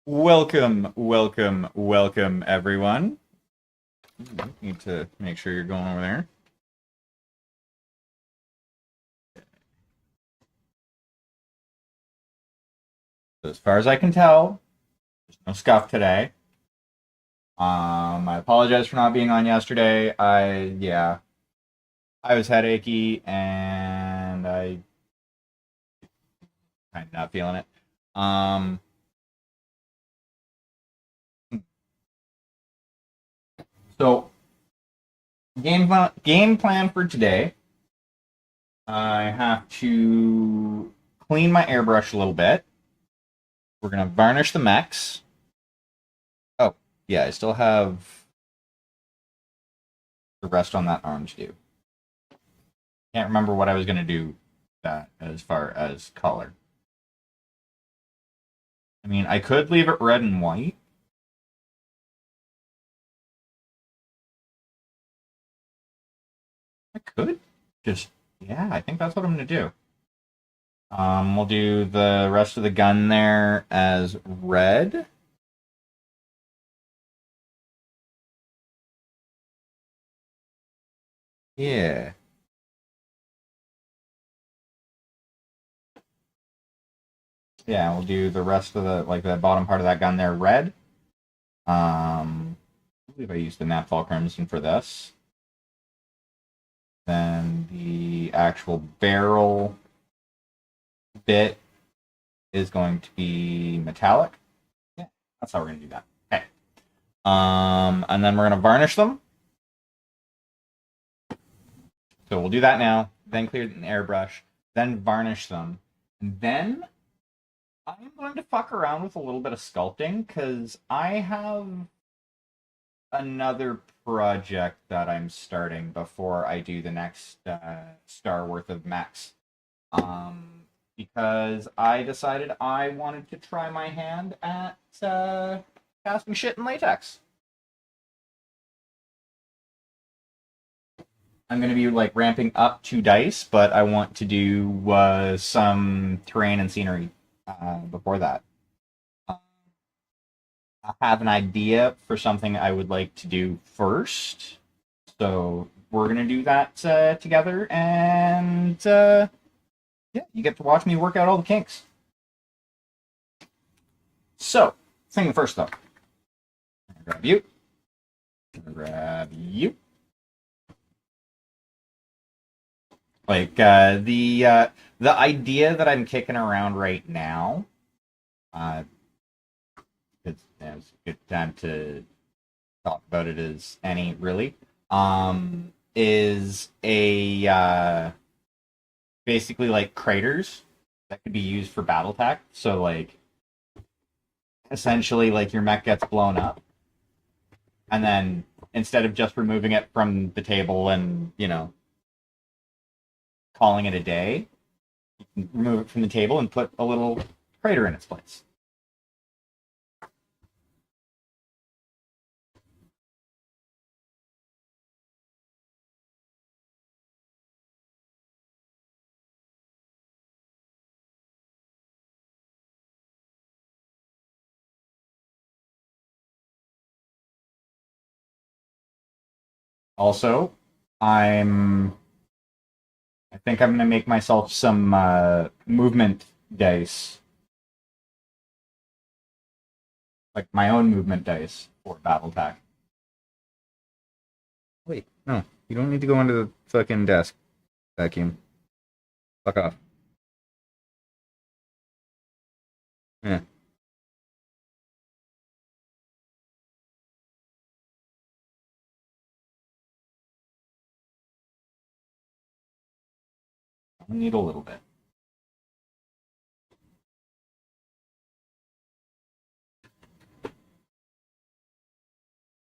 Welcome, everyone. Need to make sure you're going over there. As far as I can tell, there's no scuff today. I apologize for not being on yesterday. I was headachy and I kind of not feeling it. So game plan for today. I have to clean my airbrush a little bit. We're gonna varnish the mechs. Oh, yeah, I still have the rest on that arm to do. Can't remember what I was gonna do that as far as color. I mean, I could leave it red and white. I could just, yeah, I think that's what I'm gonna do. We'll do the rest of the gun there as red. Yeah. Yeah, we'll do the rest of the bottom part of that gun there red. I believe I used the Napfall Crimson for this. Then the actual barrel bit is going to be metallic. Yeah, that's how we're going to do that. Okay. And then we're going to varnish them. So we'll do that now. Then clear an airbrush. Then varnish them. And then I'm going to fuck around with a little bit of sculpting because I have another project that I'm starting before I do the next star worth of mechs. Because I decided I wanted to try my hand at casting shit in latex. I'm going to be like ramping up 2 dice, but I want to do some terrain and scenery before that. I have an idea for something I would like to do first, so we're going to do that together, and yeah, you get to watch me work out all the kinks. So, thing first though, I'm gonna grab you. I'm gonna grab you. Like the idea that I'm kicking around right now, uh, it's a good time to talk about it as any really. Is a basically like craters that could be used for battle tech. So like essentially like your mech gets blown up, and then instead of just removing it from the table and calling it a day, you can remove it from the table and put a little crater in its place. Also, I'm I think I'm gonna make myself some movement dice, like my own movement dice for battle tech. Wait, no, you don't need to go into the fucking desk vacuum. Fuck off. Yeah. I need a little bit.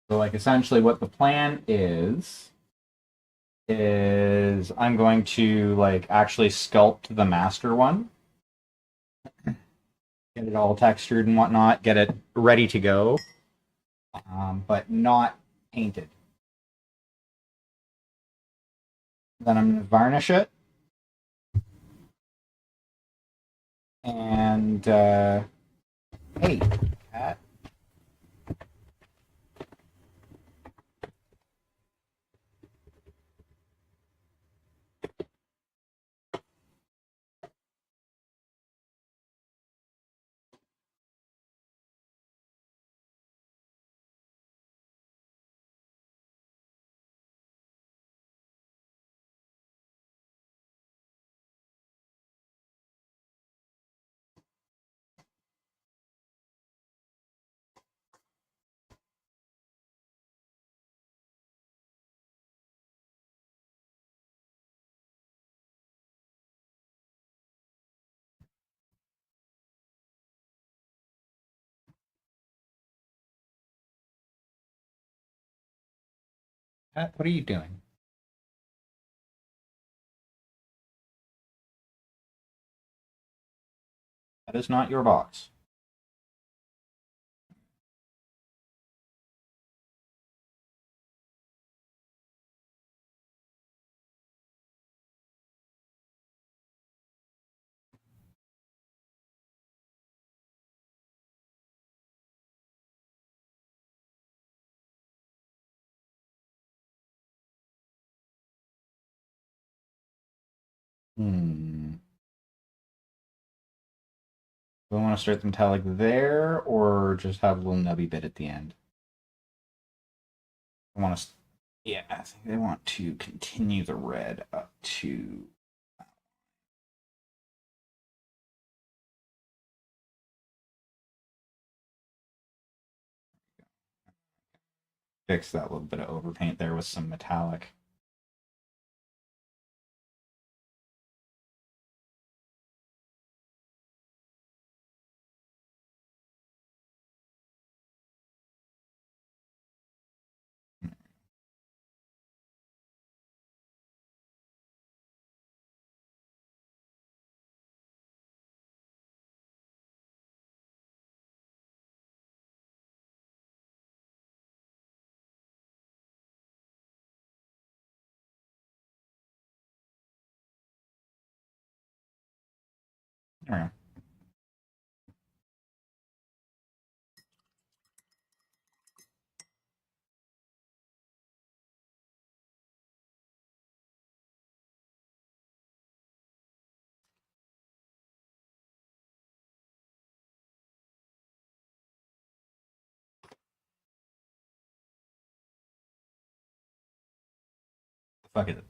So, like, essentially, what the plan is I'm going to like actually sculpt the master one, get it all textured and whatnot, get it ready to go, but not painted. Then I'm going to varnish it, and hey, What are you doing? That is not your box. Hmm. Do I want to start the metallic there, or just have a little nubby bit at the end? I want to. Yeah, I think they want to continue the red up to. Fix that little bit of overpaint there with some metallic. There we go. Fuck it.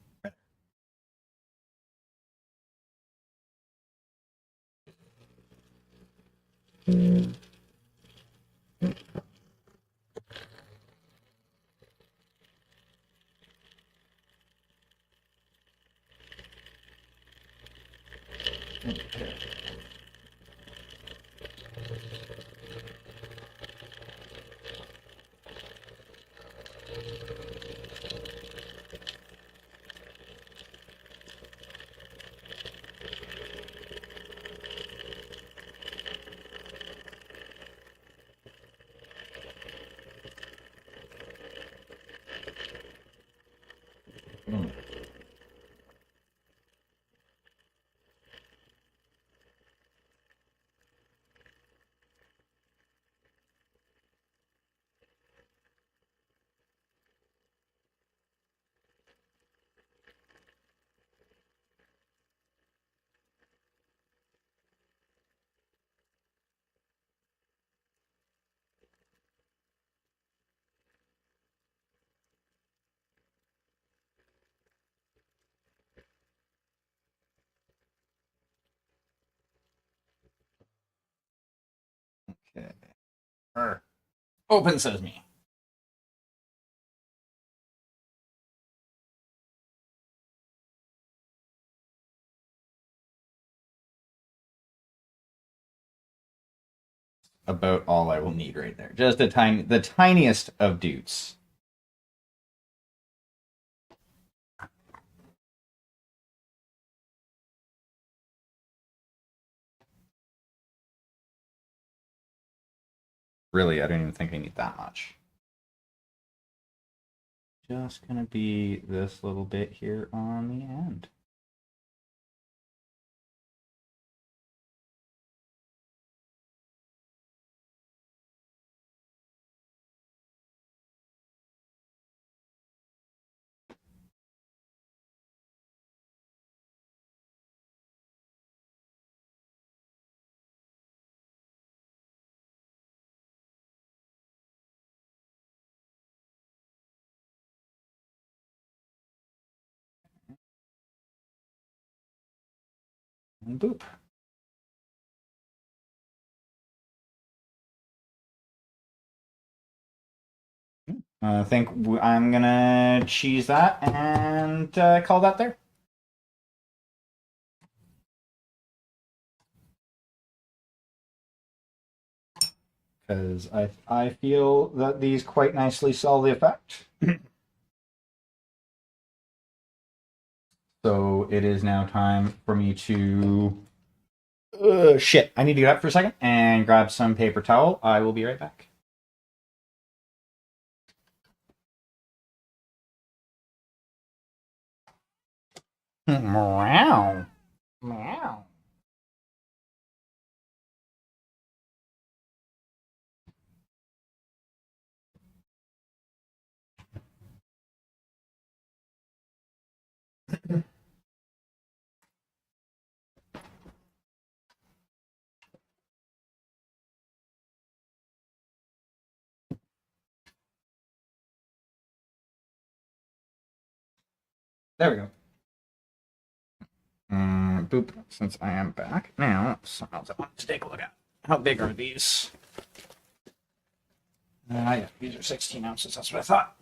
Okay. Open sesame. About all I will need right there. Just the tiniest of dudes. Really, I don't even think I need that much. Just gonna be this little bit here on the end. And boop. I think I'm gonna cheese that and call that there. Because I feel that these quite nicely sell the effect. So it is now time for me to. Shit. I need to get up for a second and grab some paper towel. I will be right back. Meow. Meow. There we go. Boop. Since I am back now, something else I wanted to take a look at. How big are these? Yeah, these are 16 ounces. That's what I thought.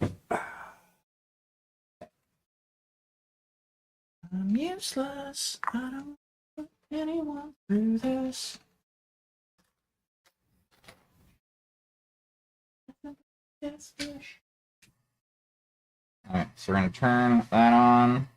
I'm useless. I don't put anyone through this. Alright, so we're going to turn that on.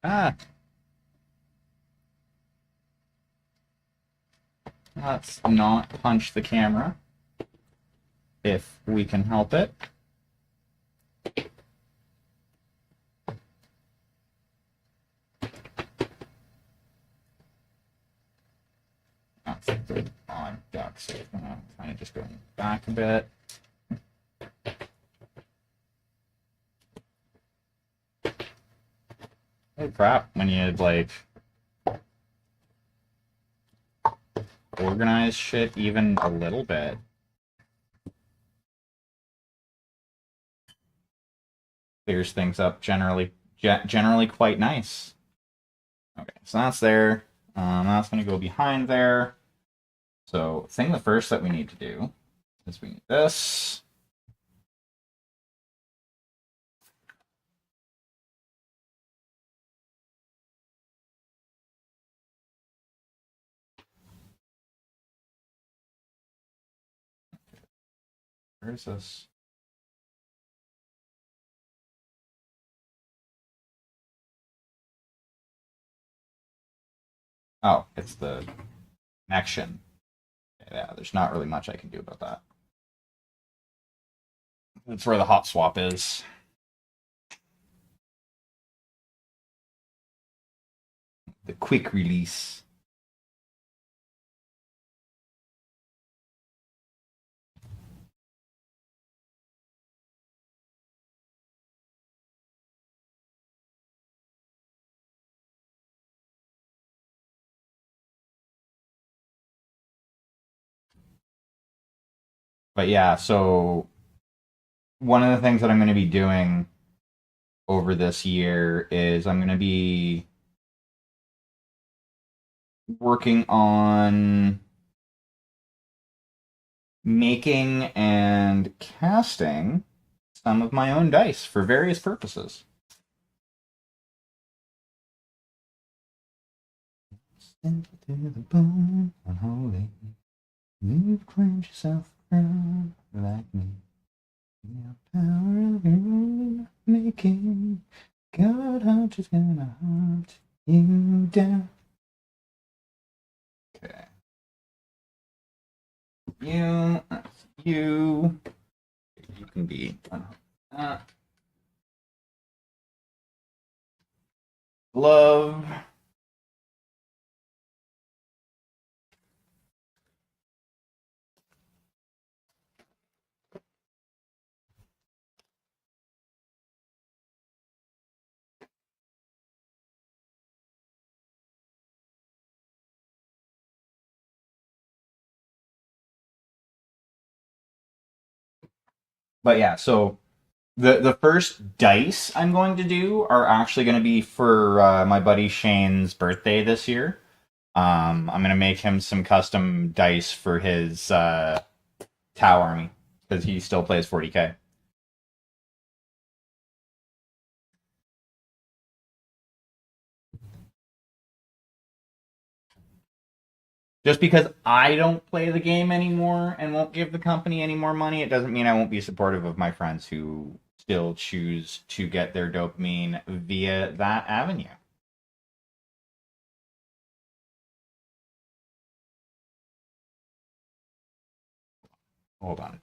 Ah, let's not punch the camera if we can help it. That's a good on duck, so I'm kind of just going back a bit. Holy crap, when you like organize shit even a little bit. Clears things up generally quite nice. Okay, so that's there. That's going to go behind there. So, the first that we need to do is we need this. Where is this? Oh, it's the connection. Yeah, there's not really much I can do about that. That's where the hot swap is. The quick release. But yeah, so one of the things that I'm going to be doing over this year is I'm going to be working on making and casting some of my own dice for various purposes. Into the bone, unholy. You've claimed yourself a crown like me. The power of your making. God, I'm just gonna hunt you down. Okay. You, you can be love. But yeah, so the first dice I'm going to do are actually going to be for my buddy Shane's birthday this year. I'm going to make him some custom dice for his Tau army because he still plays 40k. Just because I don't play the game anymore and won't give the company any more money, it doesn't mean I won't be supportive of my friends who still choose to get their dopamine via that avenue. Hold on.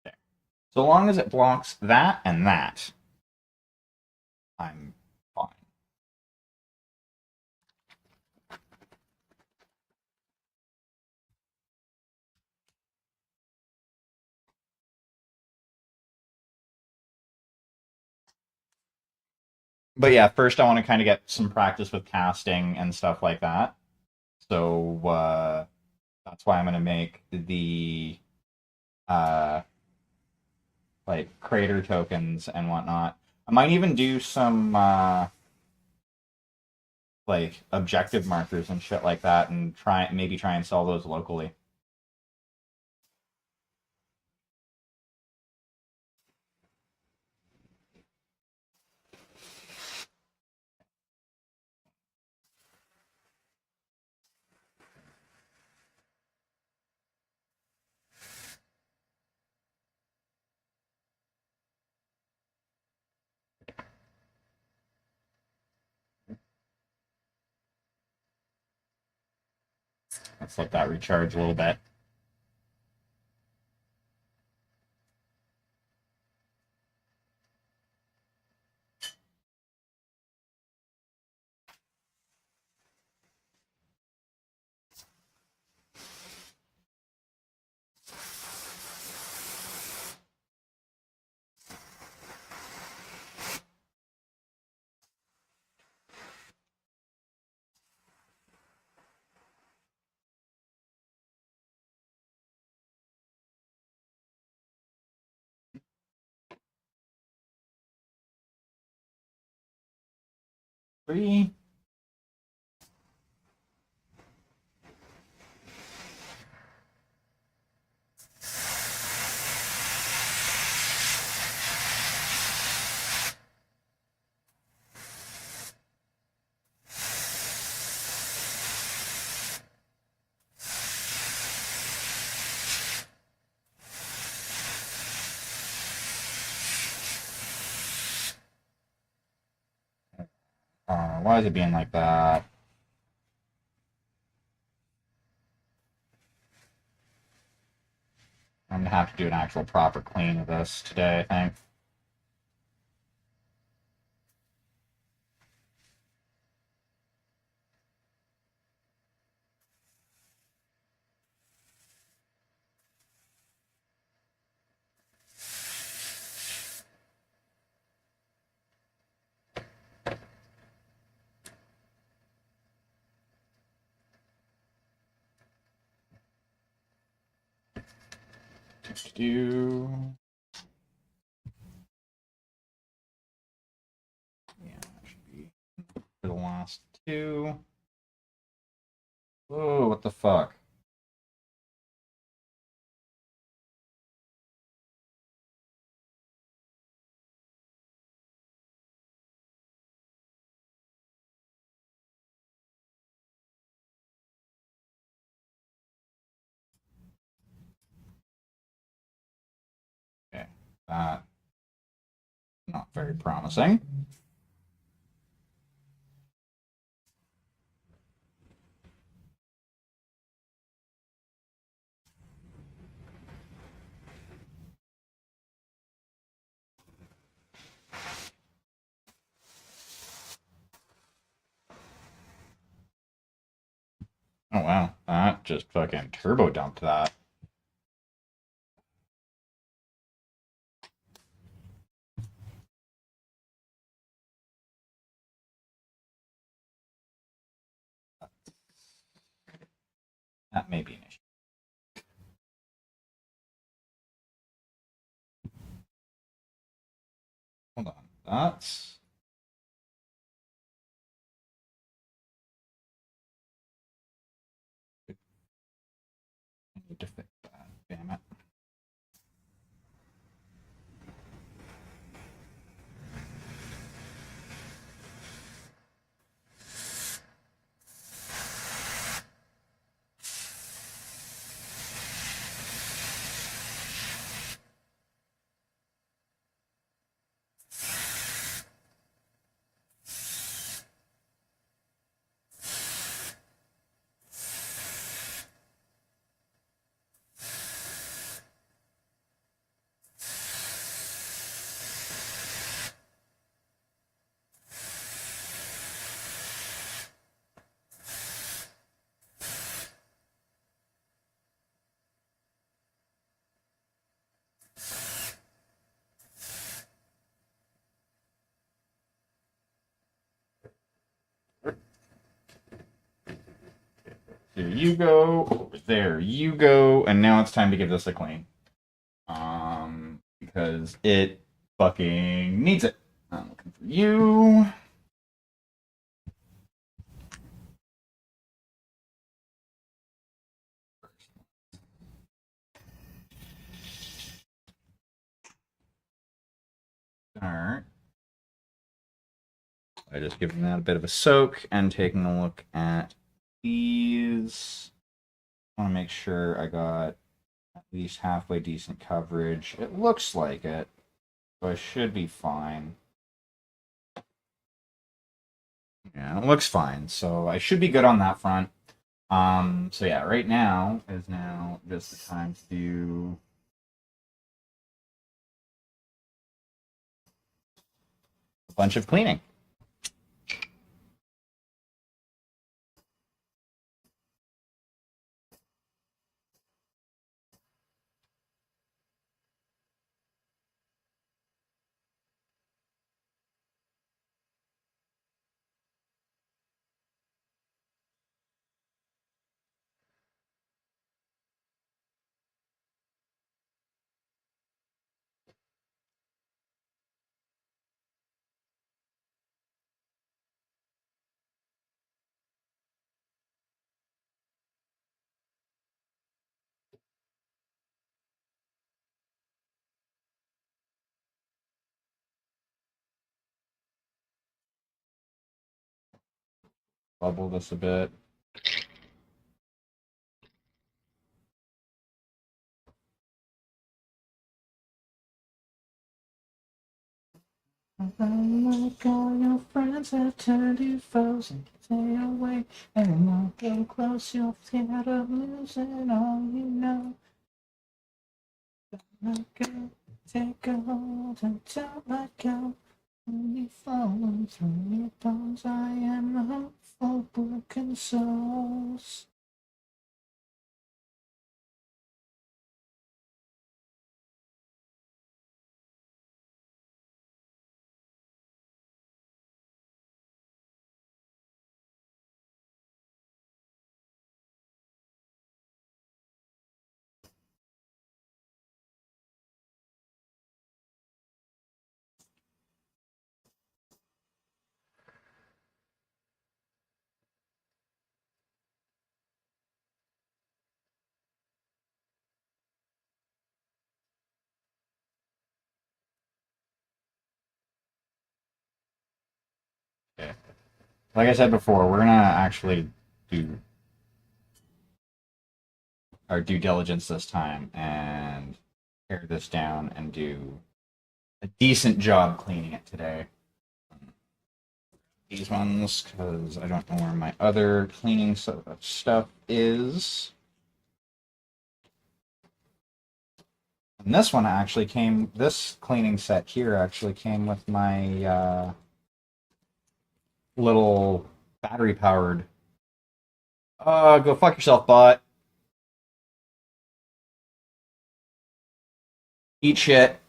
There. So long as it blocks that and that, I'm fine. But yeah, first I want to kind of get some practice with casting and stuff like that. So that's why I'm going to make the uh, like crater tokens and whatnot. I might even do some like objective markers and shit like that, and try and sell those locally. Let's let that recharge a little bit. Three. Why is it being like that? I'm gonna have to do an actual proper clean of this today, I think. Do yeah, that should be for the last two. Oh, what the fuck? Okay, that not very promising. Oh wow, that just fucking turbo dumped that. That may be an issue. Hold on. That's... I need to fix that. Damn it. There you go. Over there you go. And now it's time to give this a clean. Because it fucking needs it. I'm looking for you. Alright. I just giving that a bit of a soak and taking a look at these. I want to make sure I got at least halfway decent coverage. It looks like it, so I should be fine. Yeah, it looks fine, so I should be good on that front. So yeah, right now is now just the time to do a bunch of cleaning. Bubble this a bit. Like all your friends have turned you foes and stay away and not go close, you're scared of losing all you know. Don't let go, take a hold and don't let go. When you fall through your bones, I am a hopeful broken souls. Okay. Like I said before, we're gonna actually do our due diligence this time and tear this down and do a decent job cleaning it today. These ones, because I don't know where my other cleaning stuff is. And this one actually came, this cleaning set here actually came with my little battery powered. Go fuck yourself, bot. Eat shit.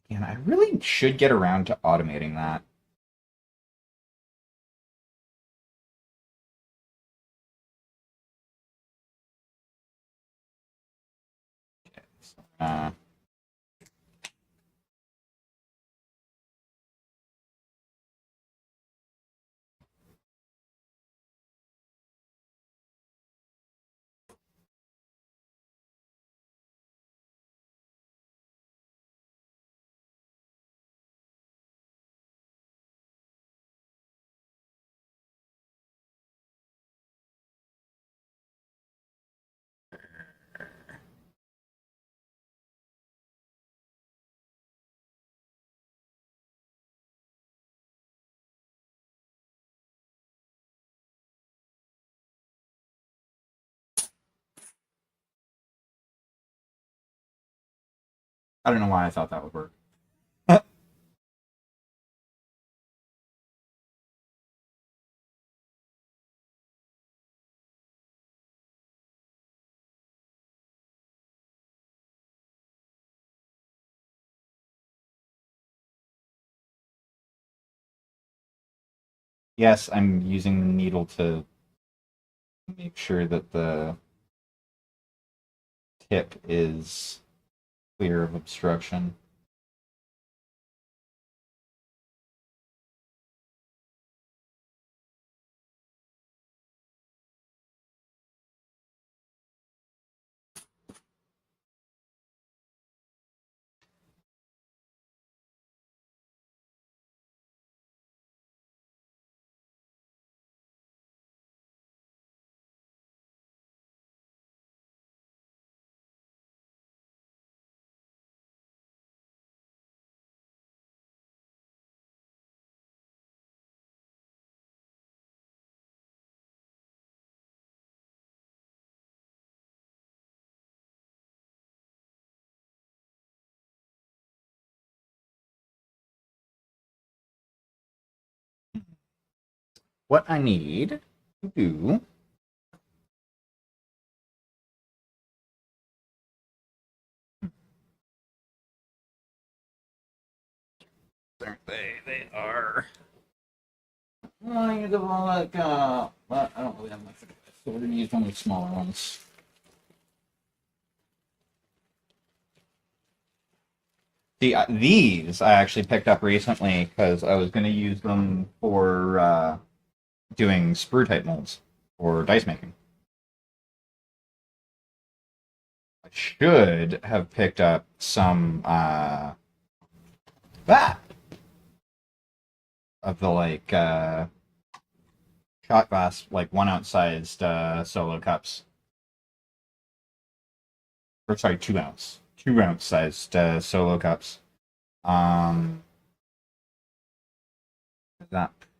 And I really should get around to automating that. So, I don't know why I thought that would work. Yes, I'm using the needle to make sure that the tip is clear of obstruction. What I need to do aren't they? They are. I use them all like but I don't really have much of this, so we're gonna use one of the smaller ones. See, these I actually picked up recently because I was gonna use them for doing sprue type molds or dice making. I should have picked up some that of the like shot glass, like 1 ounce sized solo cups. Or sorry, 2 ounce, 2 ounce sized solo cups. That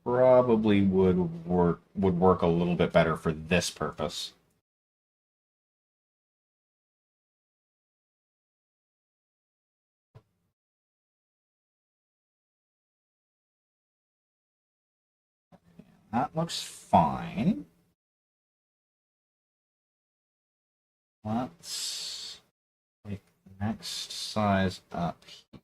probably would work a little bit better for this purpose. That looks fine. Let's take the next size up here.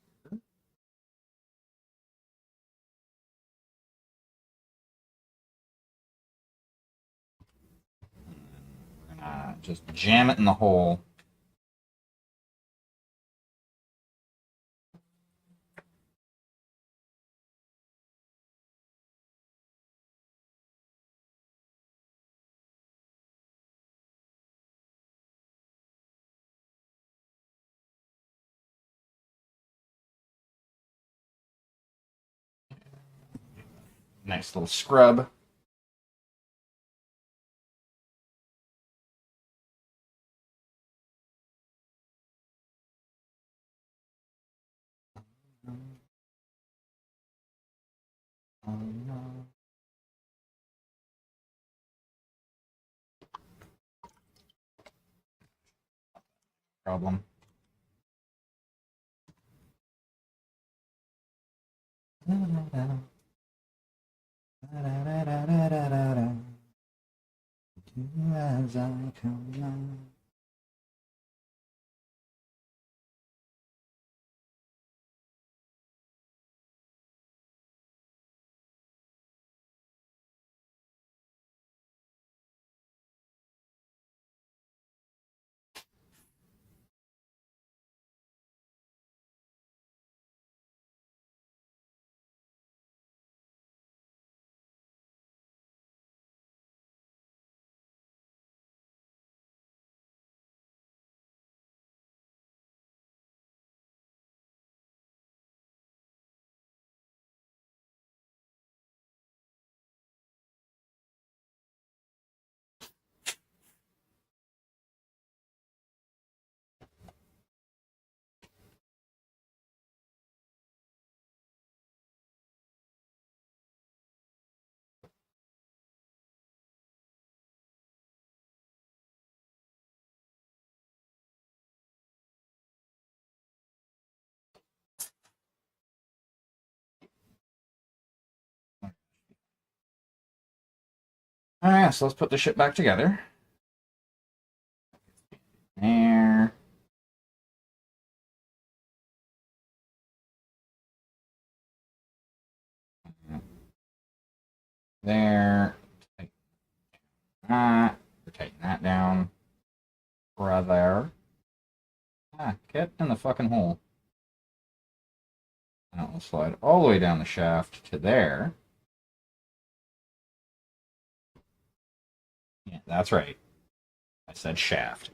We're gonna just jam it in the hole. Nice little scrub. Oh, no. Problem. As I come along. Alright, so let's put this shit back together. There. There. That. We're taking that down. Brother. Ah, get in the fucking hole. And it will slide all the way down the shaft to there. Yeah, that's right. I said shaft.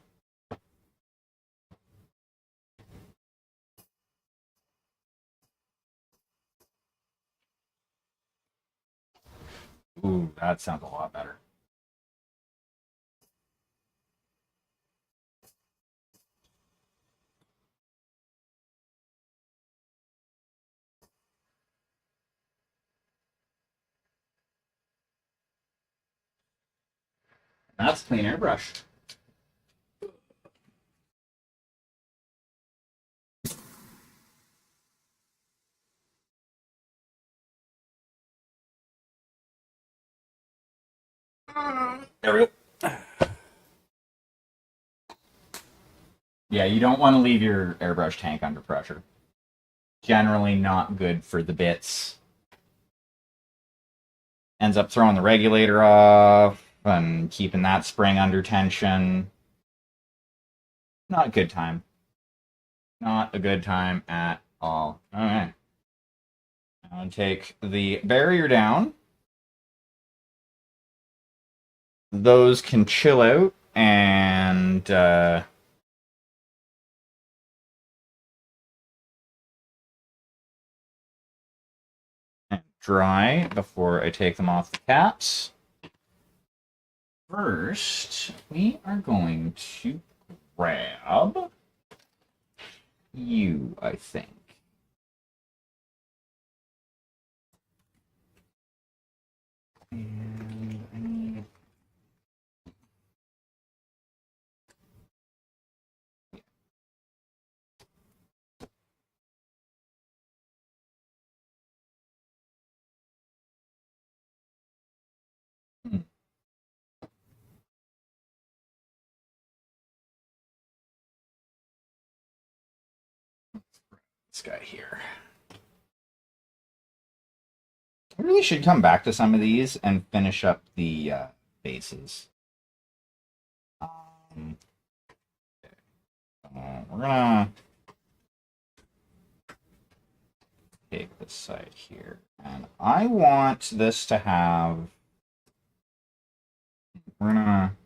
Ooh, that sounds a lot better. That's clean airbrush. There we go. Yeah, you don't want to leave your airbrush tank under pressure. Generally not good for the bits. Ends up throwing the regulator off and keeping that spring under tension. Not a good time. Not a good time at all. Okay. I'm going to take the barrier down. Those can chill out and dry before I take them off the caps. First, we are going to grab you, I think. And I need... This guy here. I really should come back to some of these and finish up the bases. We're gonna take this side here, and I want this to have. We're gonna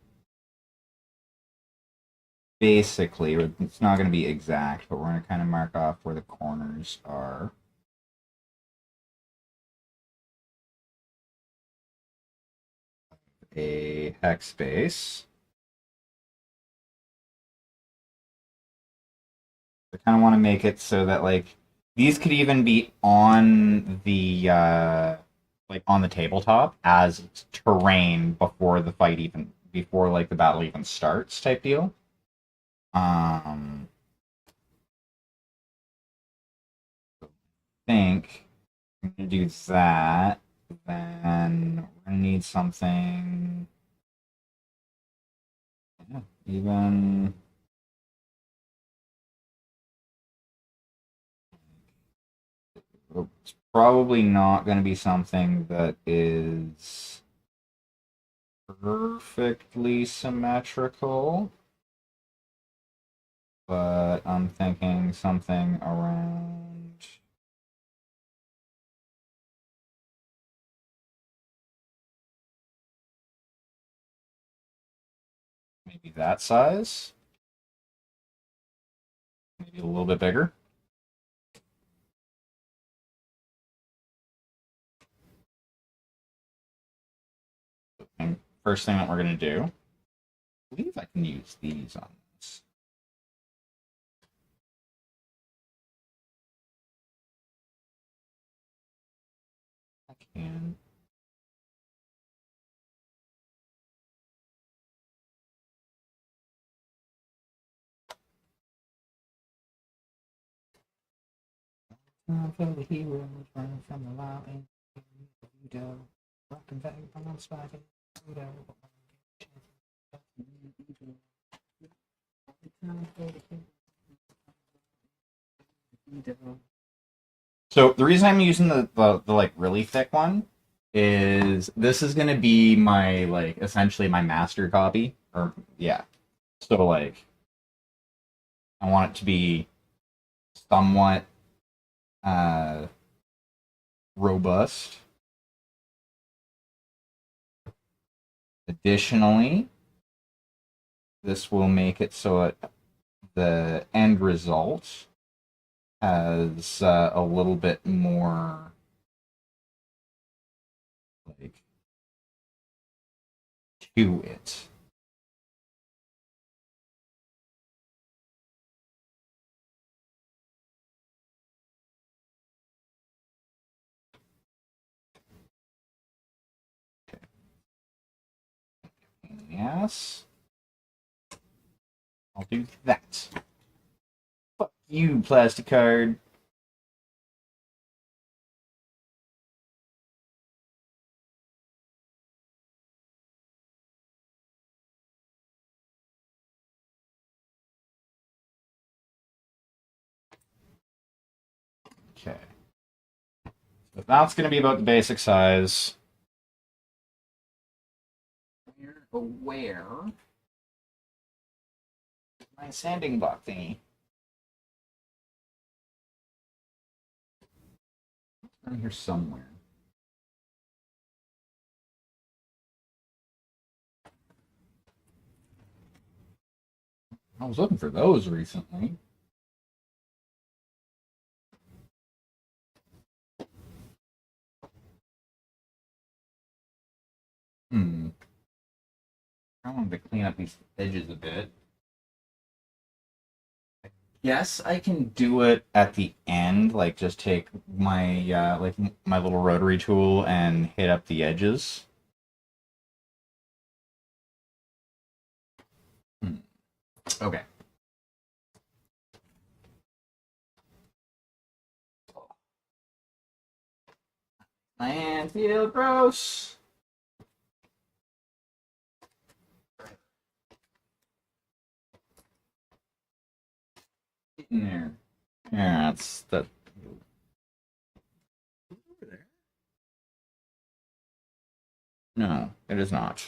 basically, it's not gonna be exact, but we're gonna kind of mark off where the corners are. A hex space. I kind of want to make it so that like these could even be on the like on the tabletop as terrain before the fight even before like the battle even starts type deal. I think I'm gonna do that. Then we're gonna need something. Yeah, even. It's probably not going to be something that is perfectly symmetrical, but I'm thinking something around maybe that size, maybe a little bit bigger. And first thing that we're going to do, I believe I can use these on this. I can. For the heroes running from the law and rock and vagabond spotted. So the reason I'm using the like really thick one is this is gonna be my like essentially my master copy. Or yeah. So like I want it to be somewhat uh robust. Additionally, this will make it so the end result has a little bit more like to it. Yes, I'll do that. Fuck you, plastic card. Okay. So that's going to be about the basic size. We're aware. My sanding block thingy. It's around here somewhere. I was looking for those recently. I wanted to clean up these edges a bit. Yes, I can do it at the end, like just take my like my little rotary tool and hit up the edges. Hmm. Okay. And feel gross. In there. Yeah, that's that. Over there. No, it is not.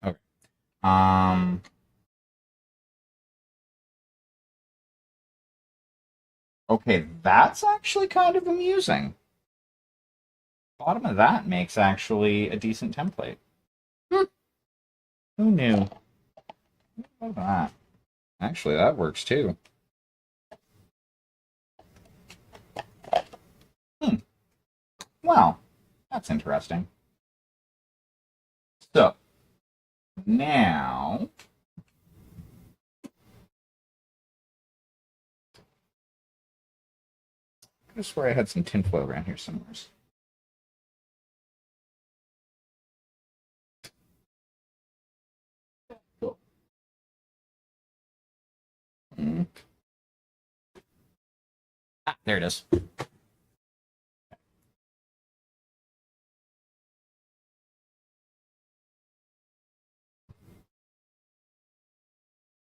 Okay. Um. Okay, that's actually kind of amusing. Bottom of that makes actually a decent template. Hmm. Who knew? Look at that. Actually, that works too. Hmm. Well, that's interesting. So now, I swear I had some tinfoil around here somewhere. Cool. Mm. Ah, there it is.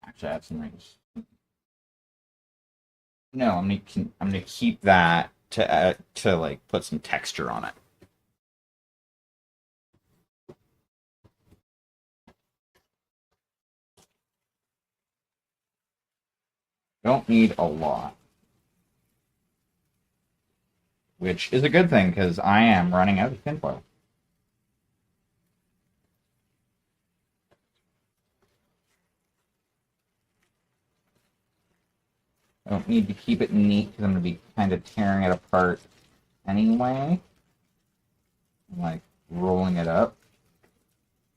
Actually, I have some rings. No, I'm gonna keep that to like put some texture on it. Don't need a lot, which is a good thing because I am running out of tinfoil. I don't need to keep it neat because I'm gonna be kind of tearing it apart anyway, like rolling it up.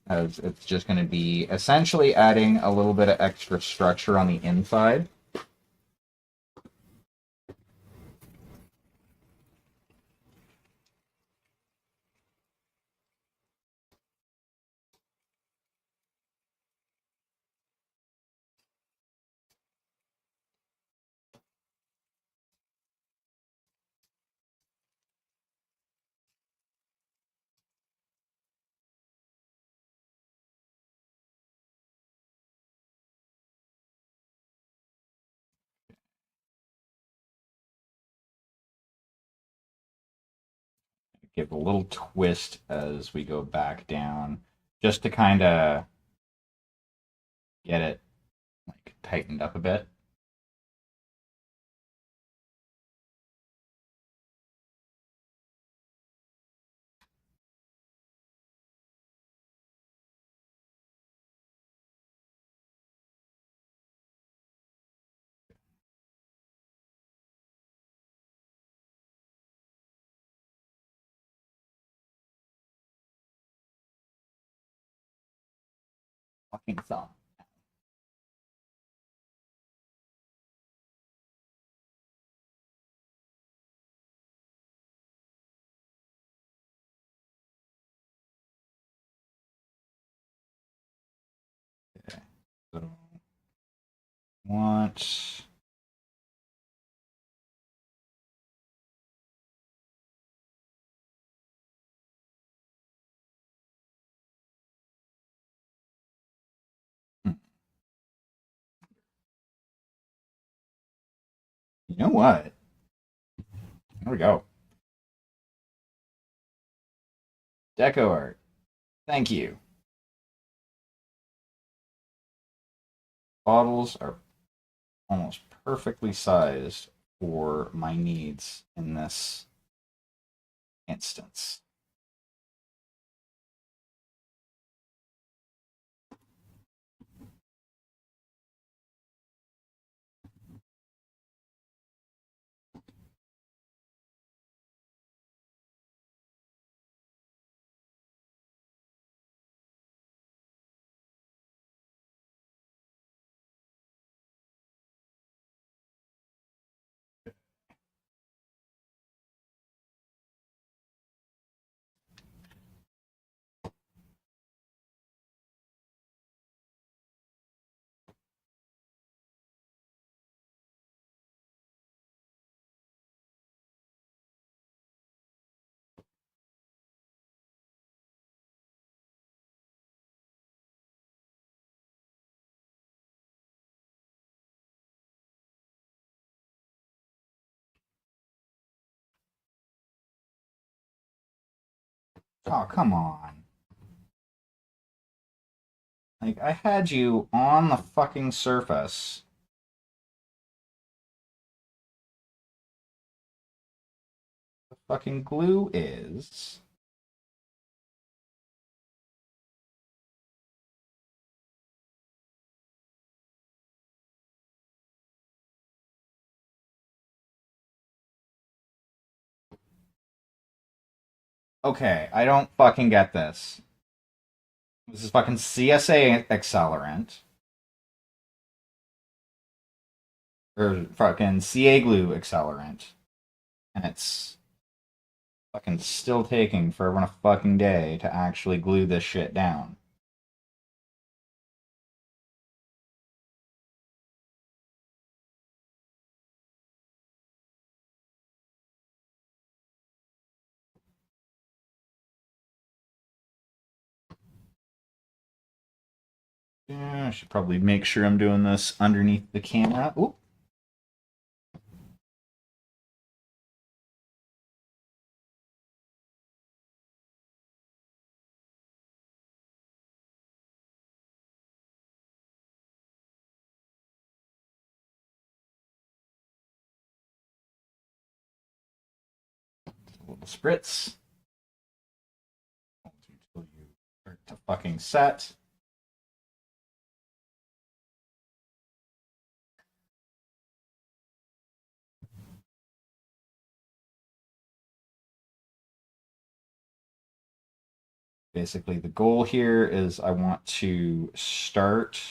As it's just going to be essentially adding a little bit of extra structure on the inside. give a little twist as we go back down, just to kind of get it like tightened up a bit. Fucking thumb. Okay. So want you know what? There we go. Deco art. Thank you. Bottles are almost perfectly sized for my needs in this instance. Oh, come on. Like, I had you on the fucking surface. The fucking glue is. Okay, I don't fucking get this. This is fucking CSA accelerant. Or fucking CA glue accelerant. And it's fucking still taking forever and a fucking day to actually glue this shit down. Yeah, I should probably make sure I'm doing this underneath the camera. Oop. A little spritz. Until you start to fucking set. Basically, the goal here is I want to start.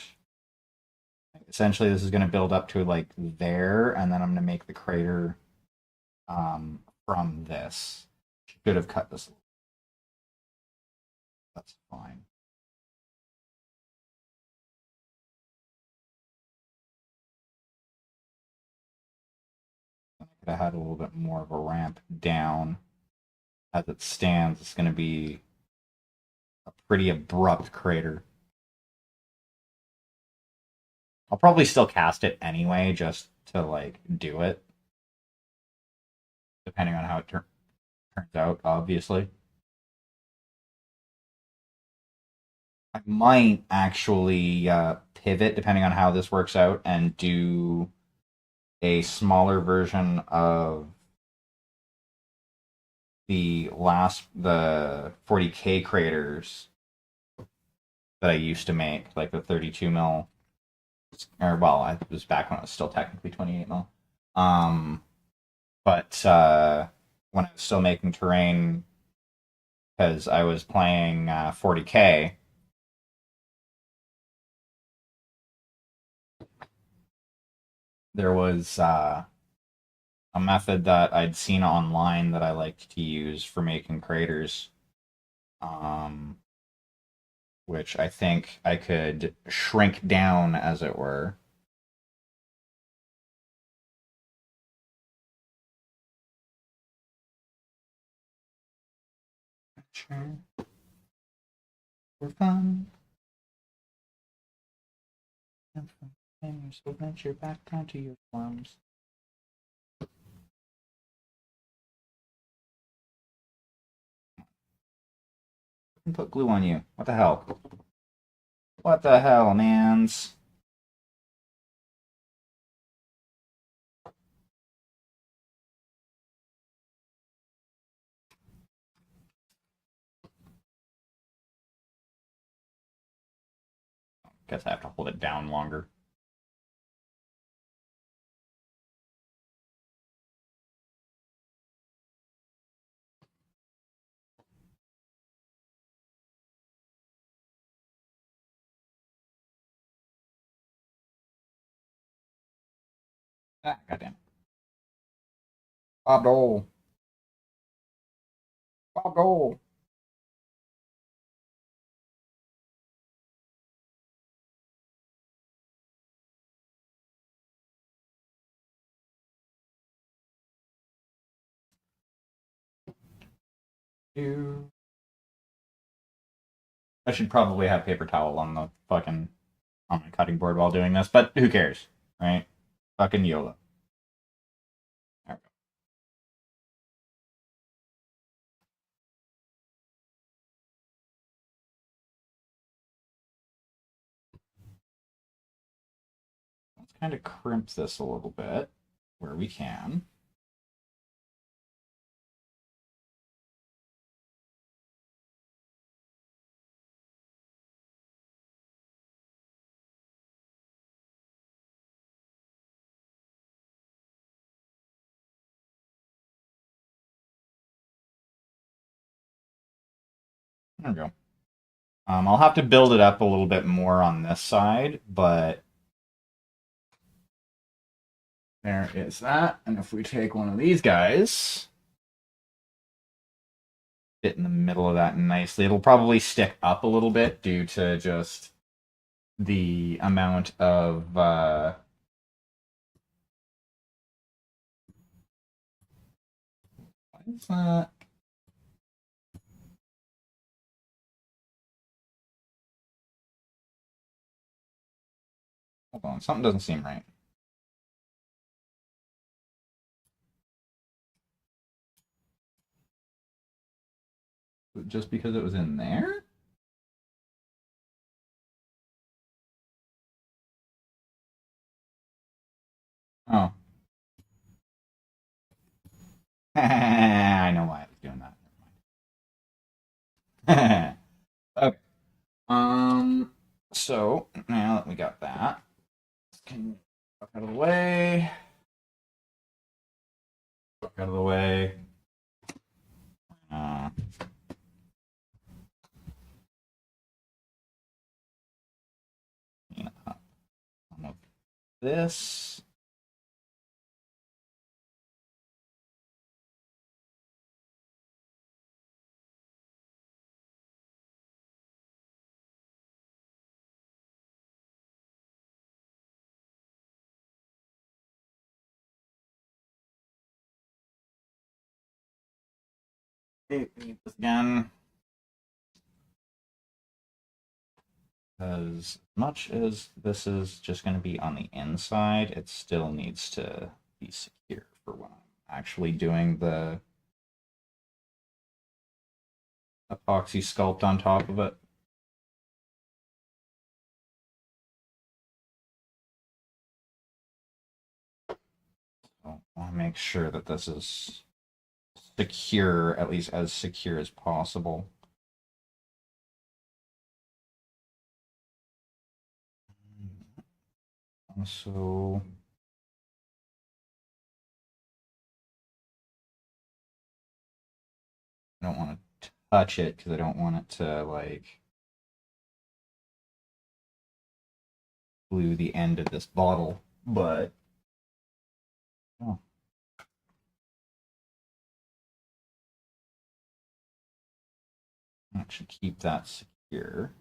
Essentially, this is going to build up to like there, and then I'm going to make the crater from this. Should have cut this. That's fine. I could have had a little bit more of a ramp down. As it stands, it's going to be a pretty abrupt crater. I'll probably still cast it anyway, just to like do it, depending on how it turns. turns out, obviously. I might actually pivot, depending on how this works out, and do a smaller version of the 40K craters that I used to make, like the 32 mil, or well, it was back when it was still technically 28 mil. But when I was still making terrain, because I was playing 40K, there was a method that I'd seen online that I liked to use for making craters, um, which I think I could shrink down, as it were. Sure. For fun. And so venture back down to your farms. And put glue on you. What the hell? What the hell, mans? Guess I have to hold it down longer. Ah, goddamn. Bob Dole. Bob Dole. You. I should probably have paper towel on the fucking on my cutting board while doing this, but who cares, right? Fucking YOLO. There we go. Let's kind of crimp this a little bit where we can. There we go. I'll have to build it up a little bit more on this side, but there is that. And if we take one of these guys, fit in the middle of that nicely, it'll probably stick up a little bit due to just the amount of what is that? Hold on, something doesn't seem right. Just because it was in there? Oh. I know why I was doing that. Never mind. Okay. So now that we got that, can fuck out of the way. Fuck out of the way. Uh, you know, some of this. Okay, this again. Because much as this is just going to be on the inside, it still needs to be secure for when I'm actually doing the epoxy sculpt on top of it. So I want to make sure that this is secure, at least as secure as possible. So I don't want to touch it because I don't want it to like glue the end of this bottle, but oh. That should keep that secure.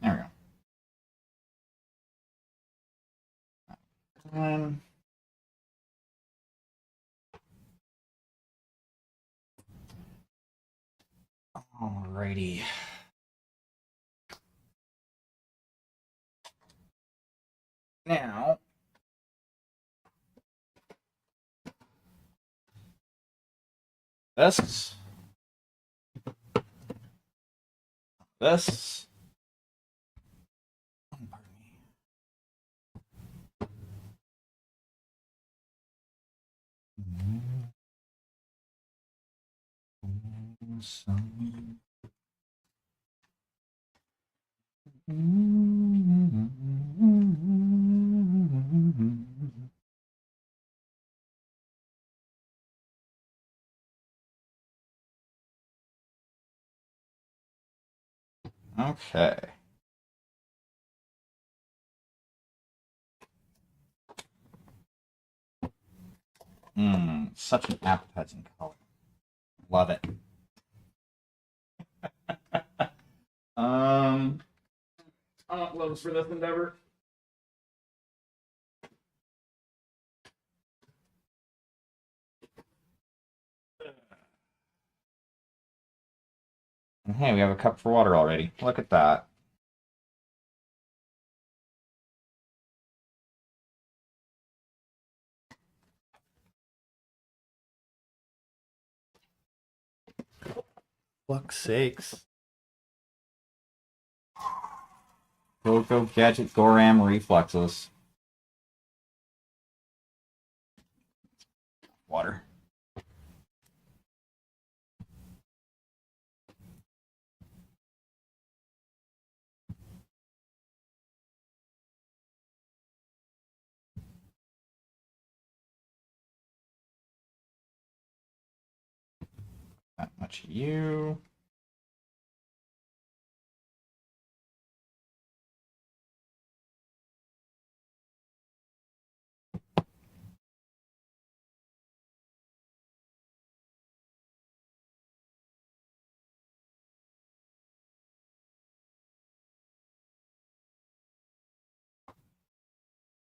There we go. Alrighty. Now, this, this, pardon me. Okay. Such an appetizing color. Love it. I want gloves for this endeavor. And hey, we have a cup for water already. Look at that. Fuck's sakes. Go Gadget Goram reflexes. Water. That much of you.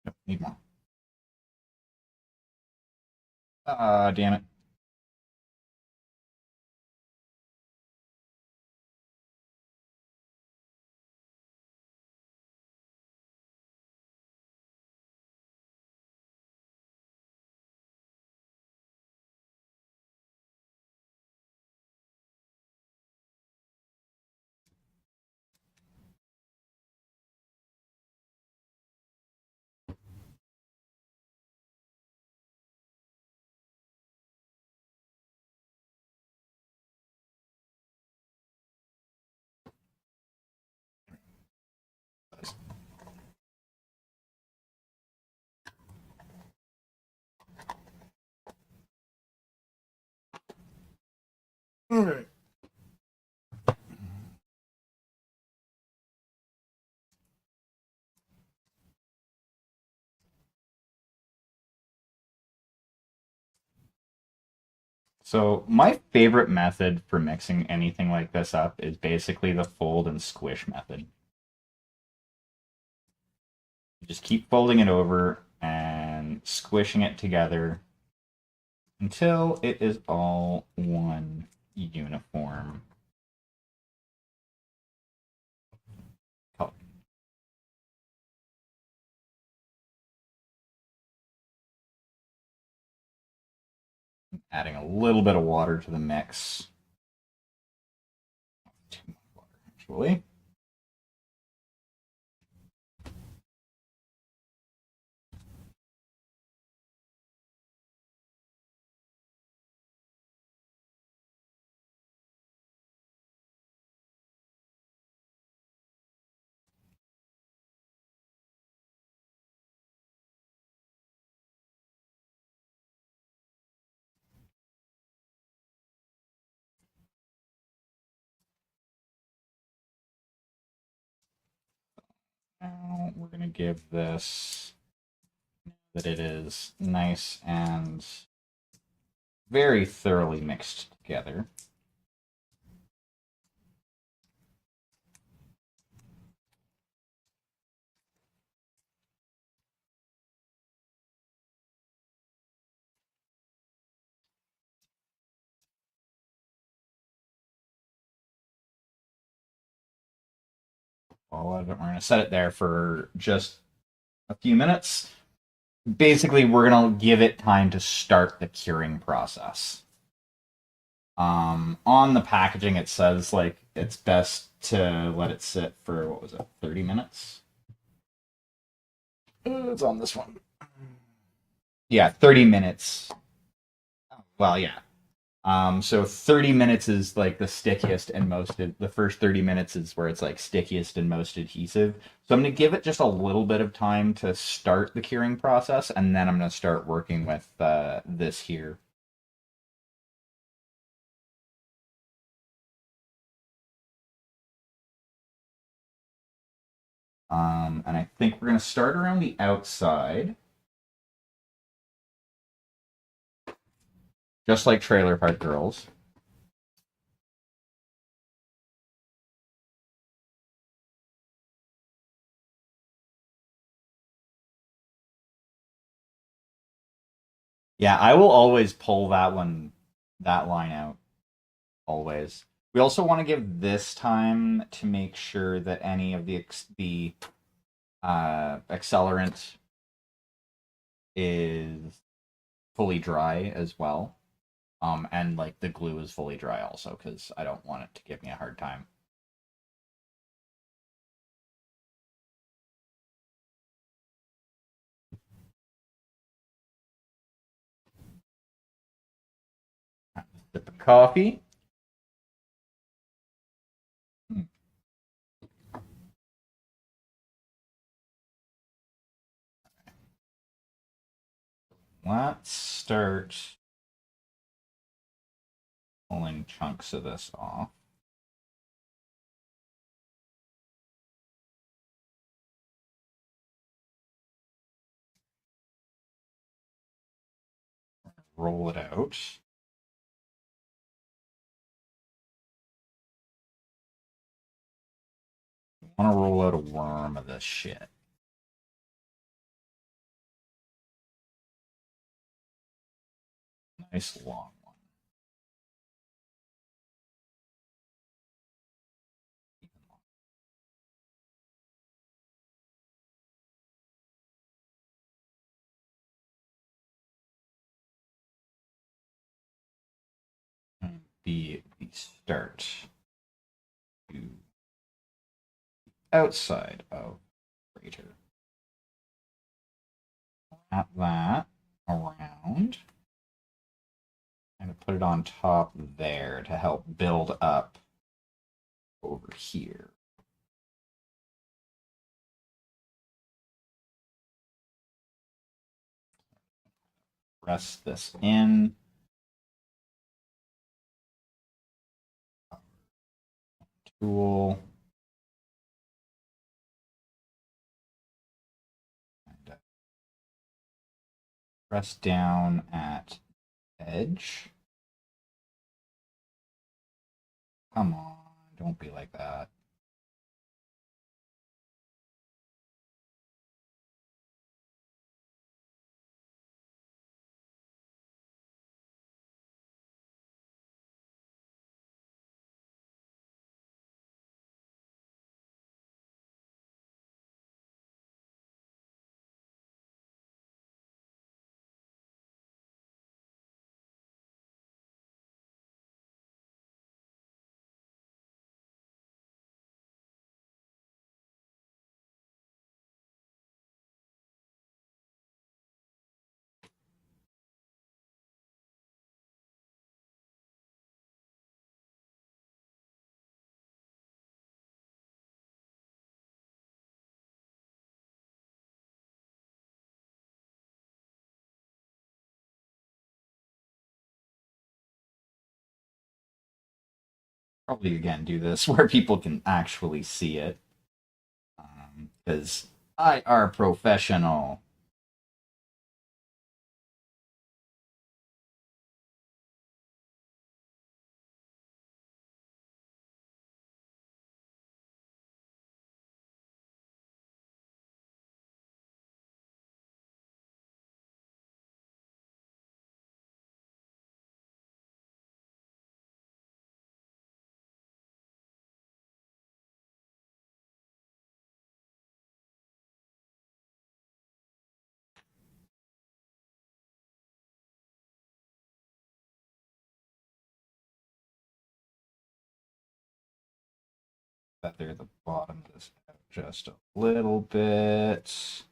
Yep, need more. Damn it. All right. So my favorite method for mixing anything like this up is basically the fold and squish method. Just keep folding it over and squishing it together until it is all one uniform color. Adding a little bit of water to the mix. Too much water, actually. Now we're going to give this that it is nice and very thoroughly mixed together. We're going to set it there for just a few minutes. Basically, we're going to give it time to start the curing process. On the packaging, it says like it's best to let it sit for, what was it, 30 minutes? It's on this one. Yeah, 30 minutes. Well, yeah. So 30 minutes is like the stickiest and most, the first 30 minutes is where it's like stickiest and most adhesive. So I'm going to give it just a little bit of time to start the curing process, and then I'm going to start working with this here. And I think we're going to start around the outside. Just like Trailer Park Girls. Yeah, I will always pull that line out. Always. We also want to give this time to make sure that any of the accelerant is fully dry as well. And like the glue is fully dry also, because I don't want it to give me a hard time. Sip of coffee. Let's start pulling chunks of this off. Roll it out. I want to roll out a worm of this shit. Nice long one. And be the start to outside of crater. Wrap that around. I'm going to put it on top there to help build up over here. Press this in. Tool. And press down at edge. Come on, don't be like that. Probably again do this where people can actually see it. Because I are professional. Feather the bottom of this out just a little bit.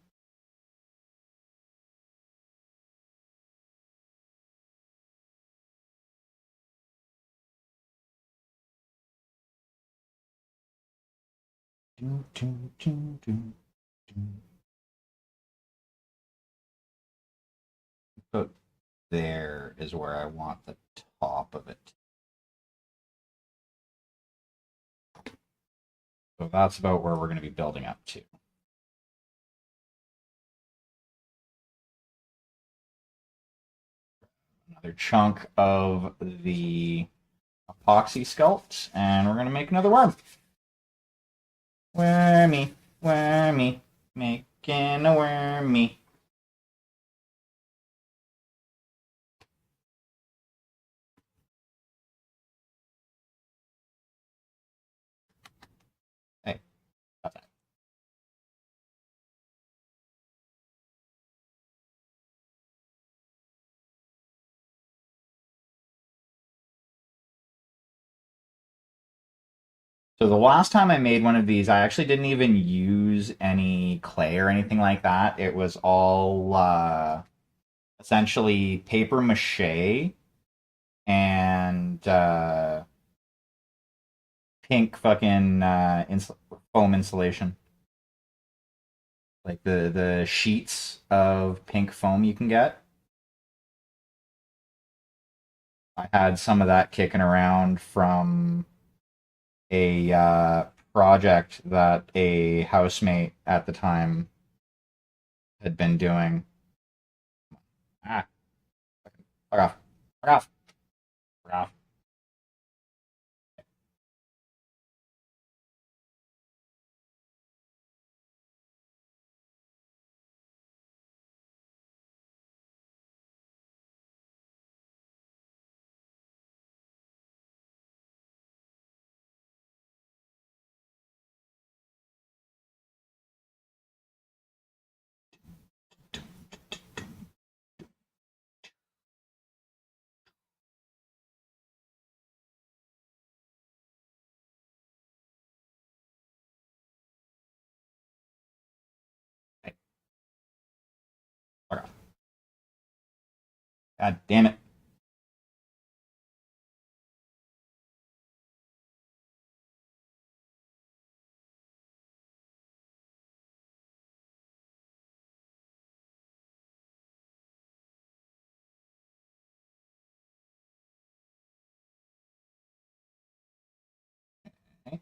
About there is where I want the top of it. So that's about where we're going to be building up to. Another chunk of the epoxy sculpt, and we're going to make another worm. Wormy, wormy, making a wormy. Hey, got that. So the last time I made one of these, I actually didn't even use any clay or anything like that. It was all essentially paper mache and pink fucking foam insulation. Like the sheets of pink foam you can get. I had some of that kicking around from a project that a housemate at the time had been doing. Ah, fuck off. Fuck off. Fuck off. Hey, fuck off. God damn it. Okay.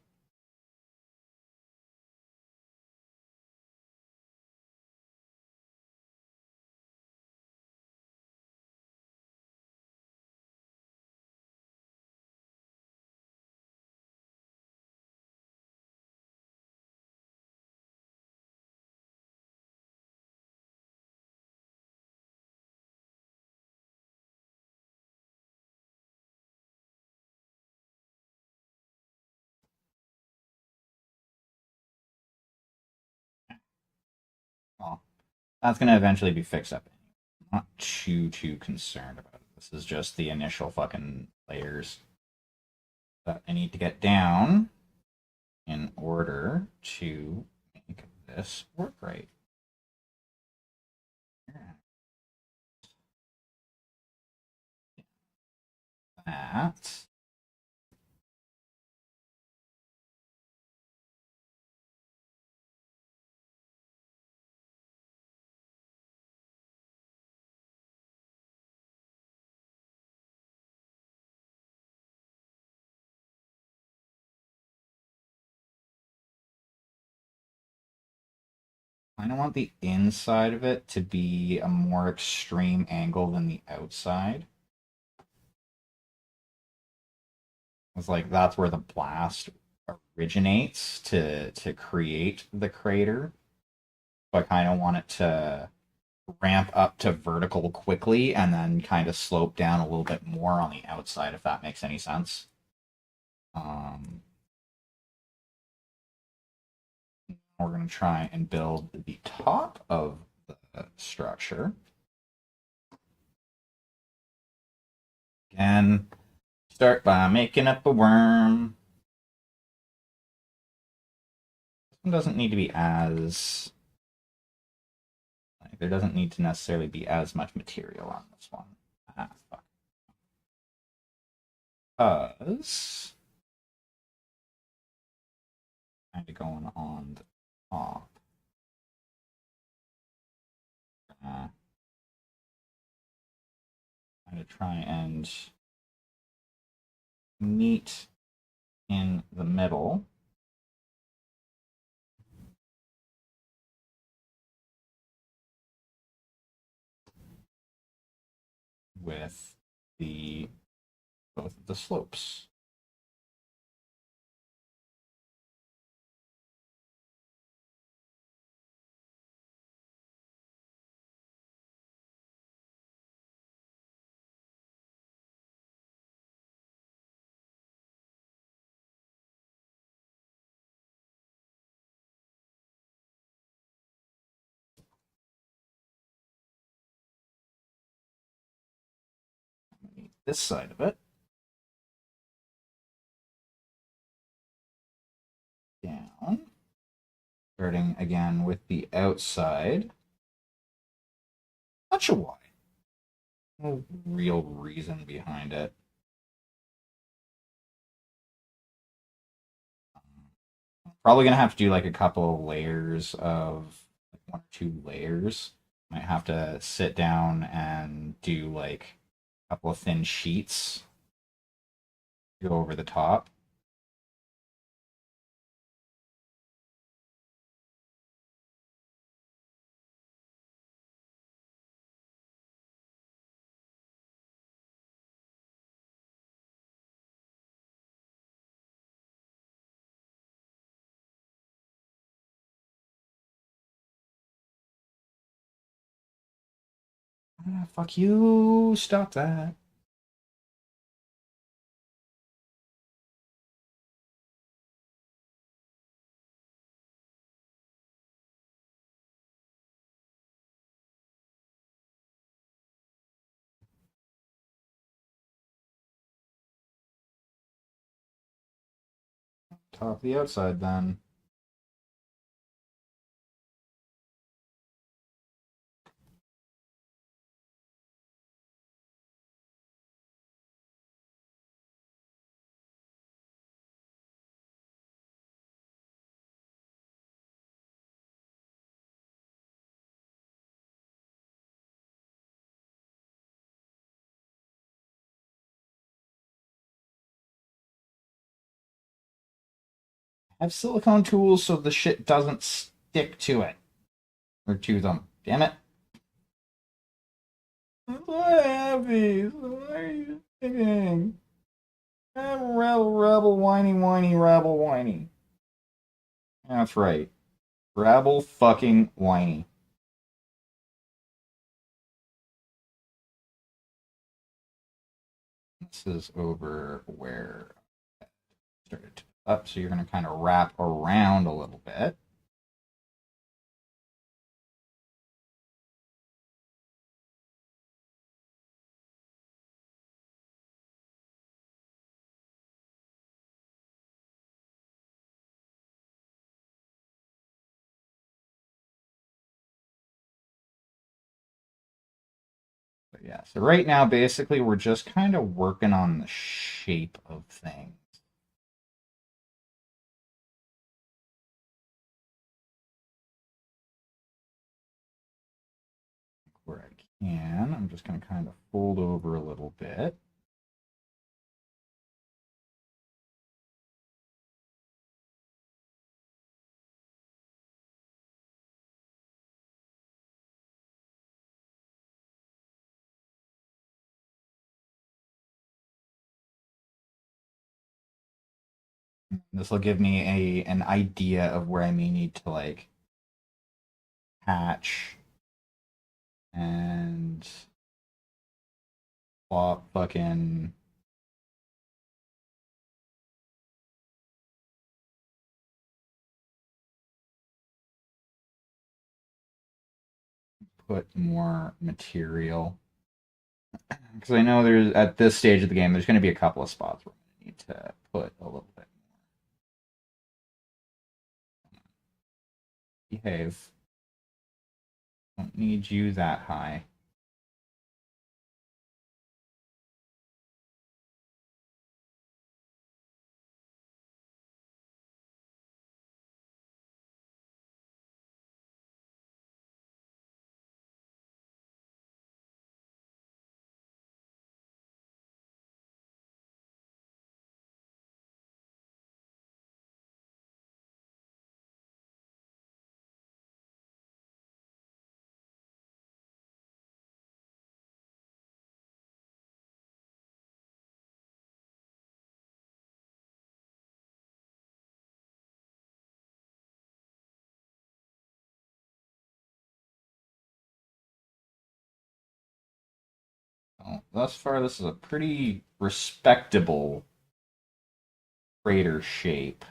Well, that's going to eventually be fixed up. I'm not too concerned about it. This is just the initial fucking layers that I need to get down in order to make this work right. That. kind of want the inside of it to be a more extreme angle than the outside. It's like that's where the blast originates to create the crater. So I kind of want it to ramp up to vertical quickly and then kind of slope down a little bit more on the outside, if that makes any sense. We're going to try and build the top of the structure. Again, start by making up a worm. This one doesn't need to be as... Like, there doesn't need to necessarily be as much material on this one. Ah, fuck. Because... kind of going on the top. Kind of try and meet in the middle. With the both of the slopes. This side of it down, starting again with the outside. Not sure why. No real reason behind it. Probably gonna have to do like a couple of layers of like 1 or 2 layers. Might have to sit down and do like a couple of thin sheets to go over the top. Ah, fuck you! Stop that. Top the outside then. Have silicone tools so the shit doesn't stick to it. Or to them. Damn it. I'm so happy. Why are you singing? I'm rebel, whiny, rabble, whiny. That's right. Rabble fucking whiny. This is over where I started up, so you're going to kind of wrap around a little bit. But yeah, so right now, basically, we're just kind of working on the shape of things. Where I can, I'm just going to kind of fold over a little bit. This will give me an idea of where I may need to like hatch and plop fucking put more material. Because I know there's at this stage of the game, there's going to be a couple of spots where I need to put a little bit more. Behave. Don't need you that high. Well, thus far, this is a pretty respectable crater shape.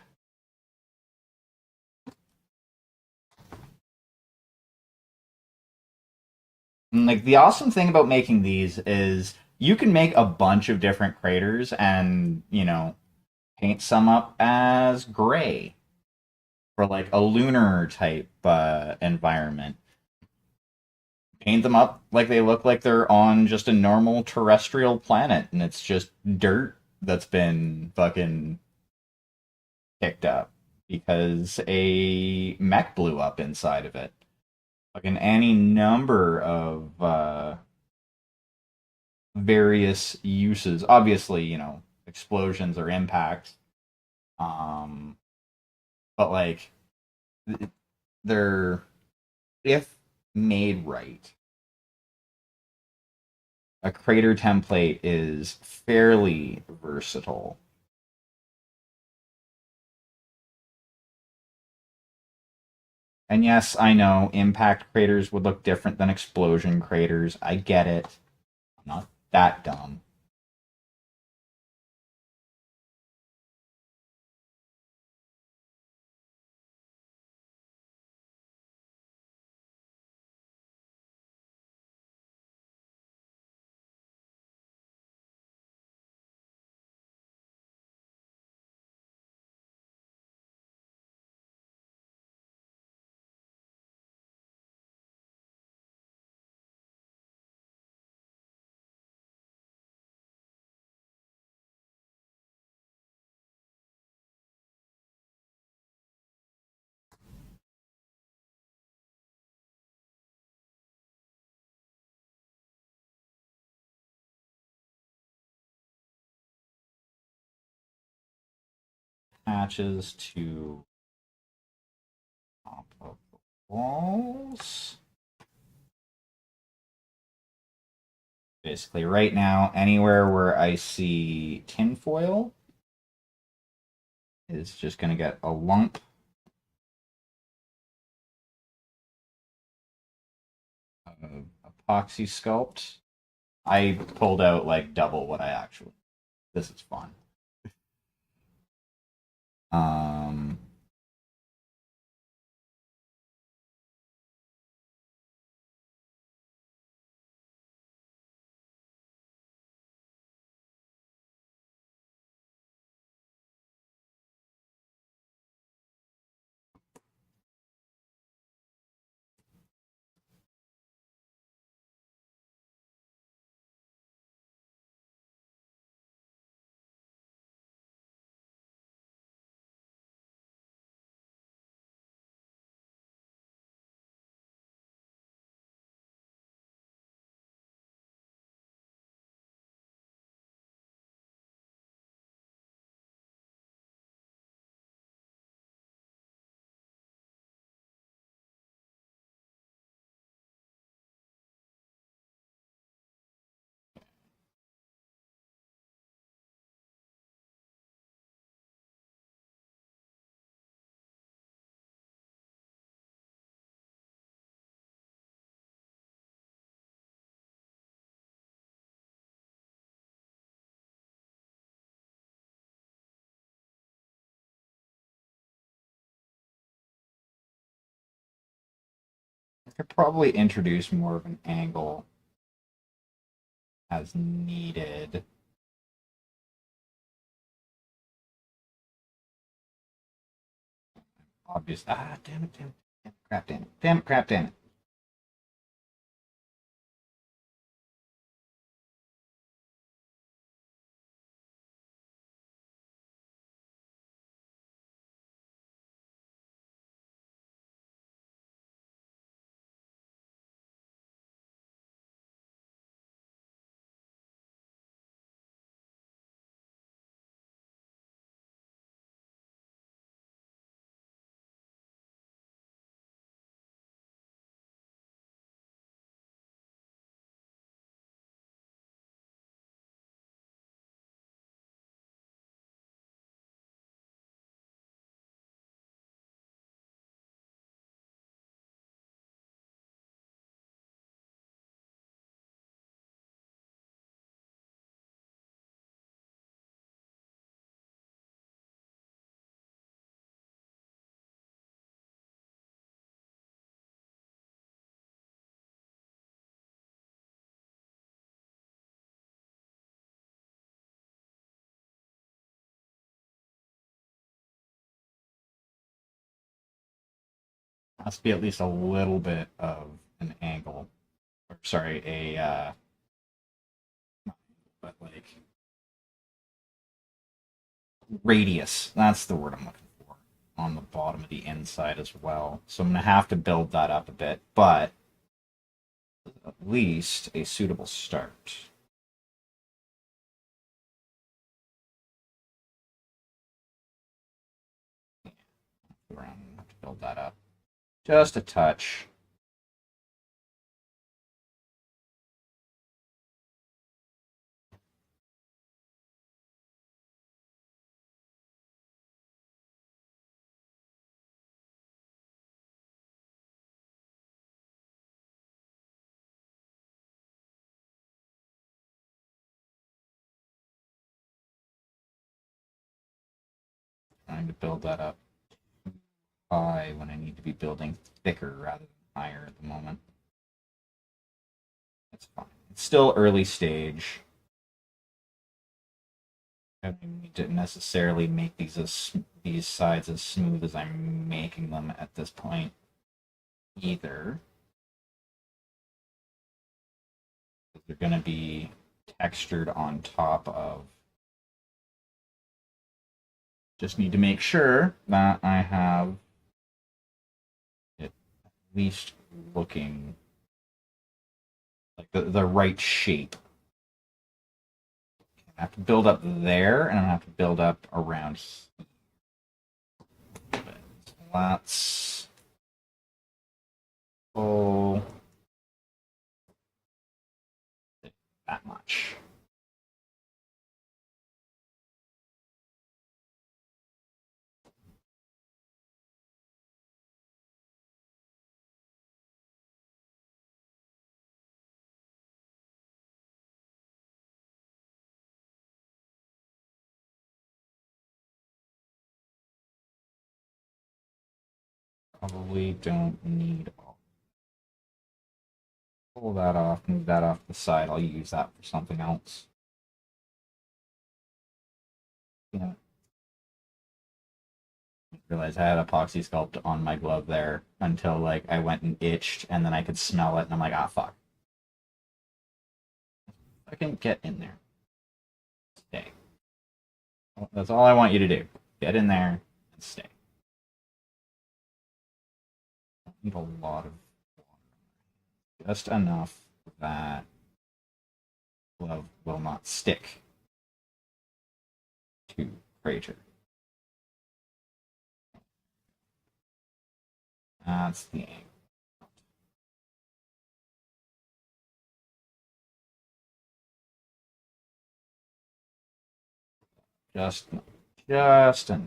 And, like, the awesome thing about making these is you can make a bunch of different craters and, paint some up as gray for like a lunar type environment. Paint them up like they look like they're on just a normal terrestrial planet and it's just dirt that's been fucking picked up because a mech blew up inside of it. Fucking any number of various uses. Obviously, explosions or impacts. Um, but like they're if made right, a crater template is fairly versatile. And yes, I know impact craters would look different than explosion craters. I get it. I'm not that dumb. Patches to top of the walls. Basically, right now, anywhere where I see tinfoil is just going to get a lump of epoxy sculpt. I pulled out like double what I actually. This is fun. Um, could probably introduce more of an angle as needed. Obvious. Ah, damn it, damn it, damn it, crap, damn it, damn it, crap, damn it. Has to be at least a little bit of an angle. Or, sorry, but like radius. That's the word I'm looking for on the bottom of the inside as well. So I'm gonna have to build that up a bit, but at least a suitable start. We're gonna have to build that up just a touch. Trying to build that up high when I need to be building thicker rather than higher at the moment. That's fine. It's still early stage. I don't need to necessarily make these sides as smooth as I'm making them at this point either. They're going to be textured on top of. Just need to make sure that I have it at least looking like the right shape. I have to build up there, and I have to build up around here. Let's go that much. Probably don't need all. Pull that off, move that off the side. I'll use that for something else. Yeah. Realized I had epoxy sculpt on my glove there until like I went and itched, and then I could smell it, and I'm like, ah, fuck. I can get in there. Stay. That's all I want you to do. Get in there and stay. I don't need a lot of water. Just enough that glove will not stick to crater. That's the aim. Just, just enough.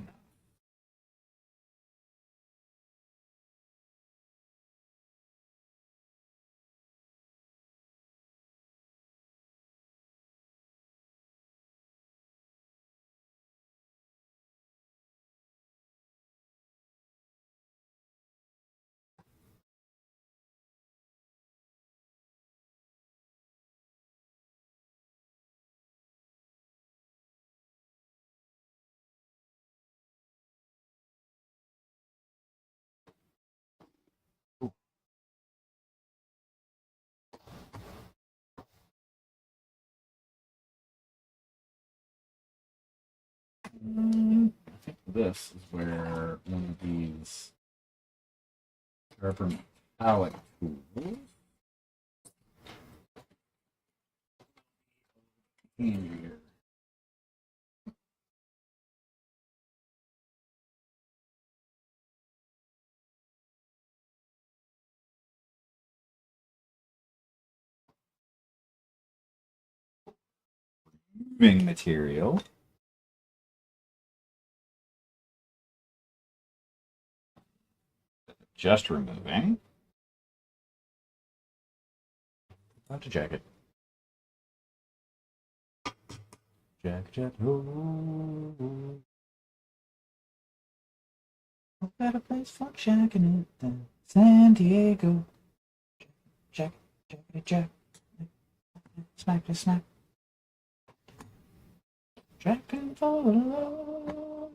I think this is where one of these rubber metallic tools. Here. Moving material. Just removing. About to check it. Jack, oh. What better place for jacking it than San Diego? Jack, jack, smack, smack. Jacking for the love.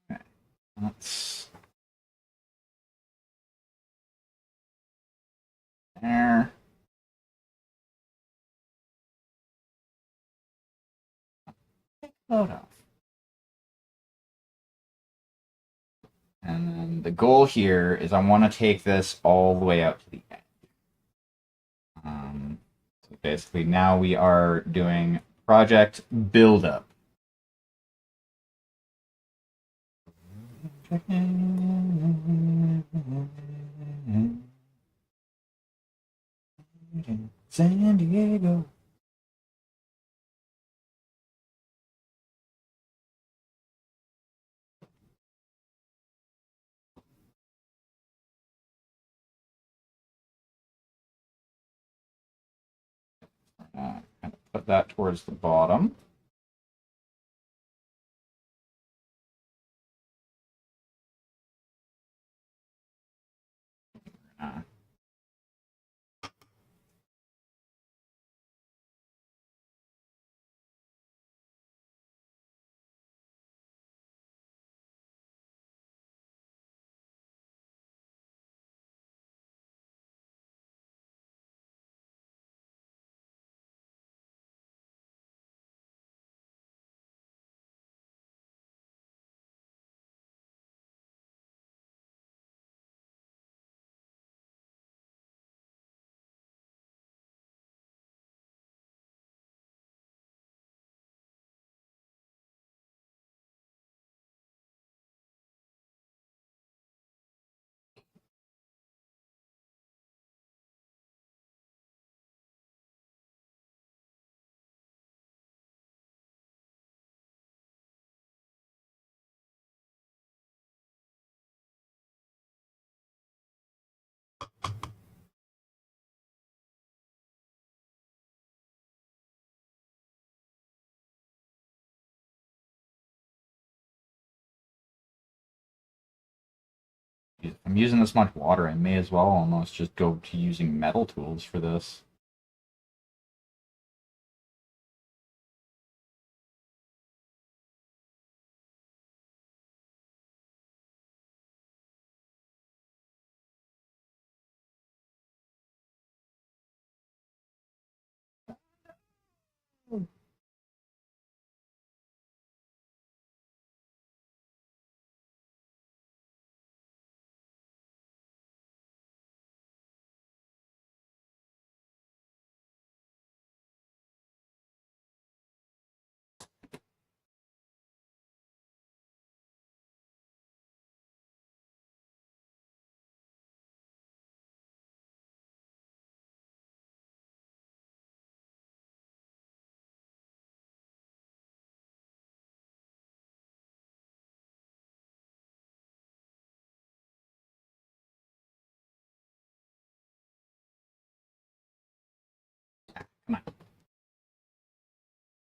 Okay, that's there. Take load off. And then the goal here is I want to take this all the way out to the end. So basically now we are doing project buildup. San Diego. Kind of put that towards the bottom. If I'm using this much water, I may as well almost just go to using metal tools for this. Come on.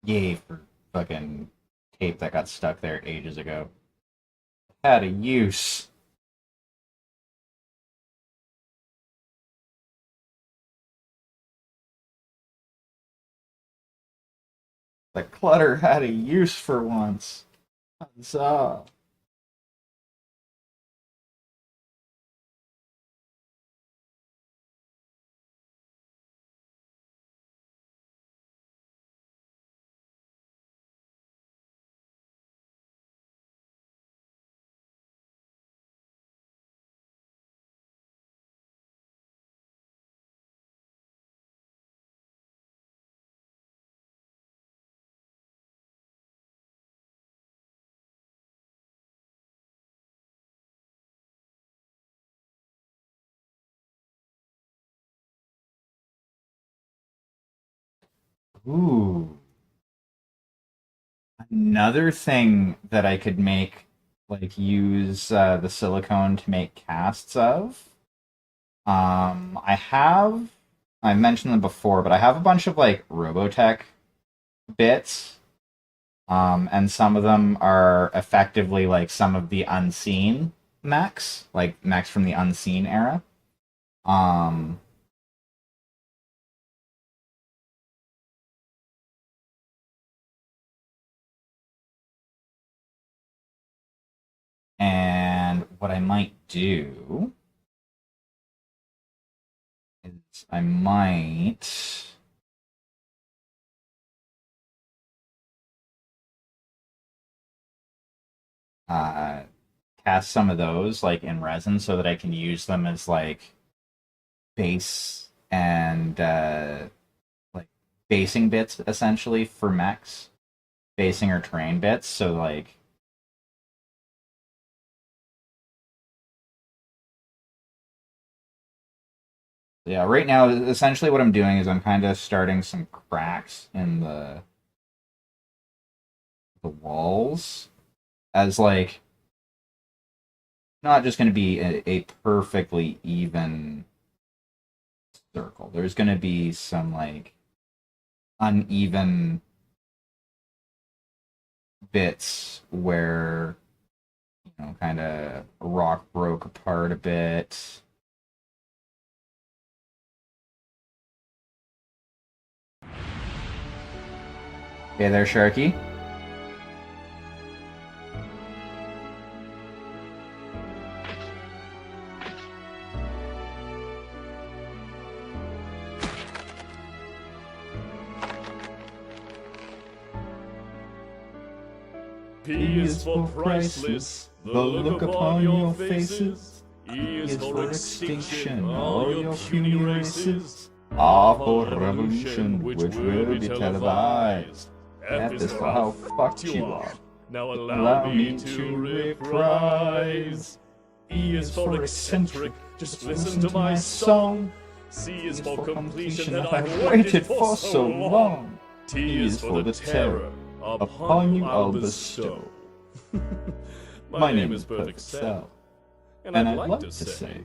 Yay for fucking tape that got stuck there ages ago. Had a use. The clutter had a use for once. Huzzah. Ooh. Another thing that I could make, like, use the silicone to make casts of. I've mentioned them before, but I have a bunch of like Robotech bits. And some of them are effectively like some of the unseen mechs, like mechs from the unseen era. Um, and what I might do is I might uh, cast some of those like in resin so that I can use them as like base and like basing bits essentially for mechs, basing or terrain bits. So like yeah, right now essentially what I'm doing is I'm kind of starting some cracks in the walls as like not just going to be a perfectly even circle. There's going to be some like uneven bits where kind of rock broke apart a bit. Hey there, Sharky. P is for priceless, the look upon your faces. E is for extinction, all your puny races. R for revolution, which will be televised. F is for how fucked you are. Now allow me to reprise. E is for eccentric, just listen to my song. C is for completion that I've waited for so long. T is for the terror upon you I'll bestow. My name is Perfect Cell, and I'd like to say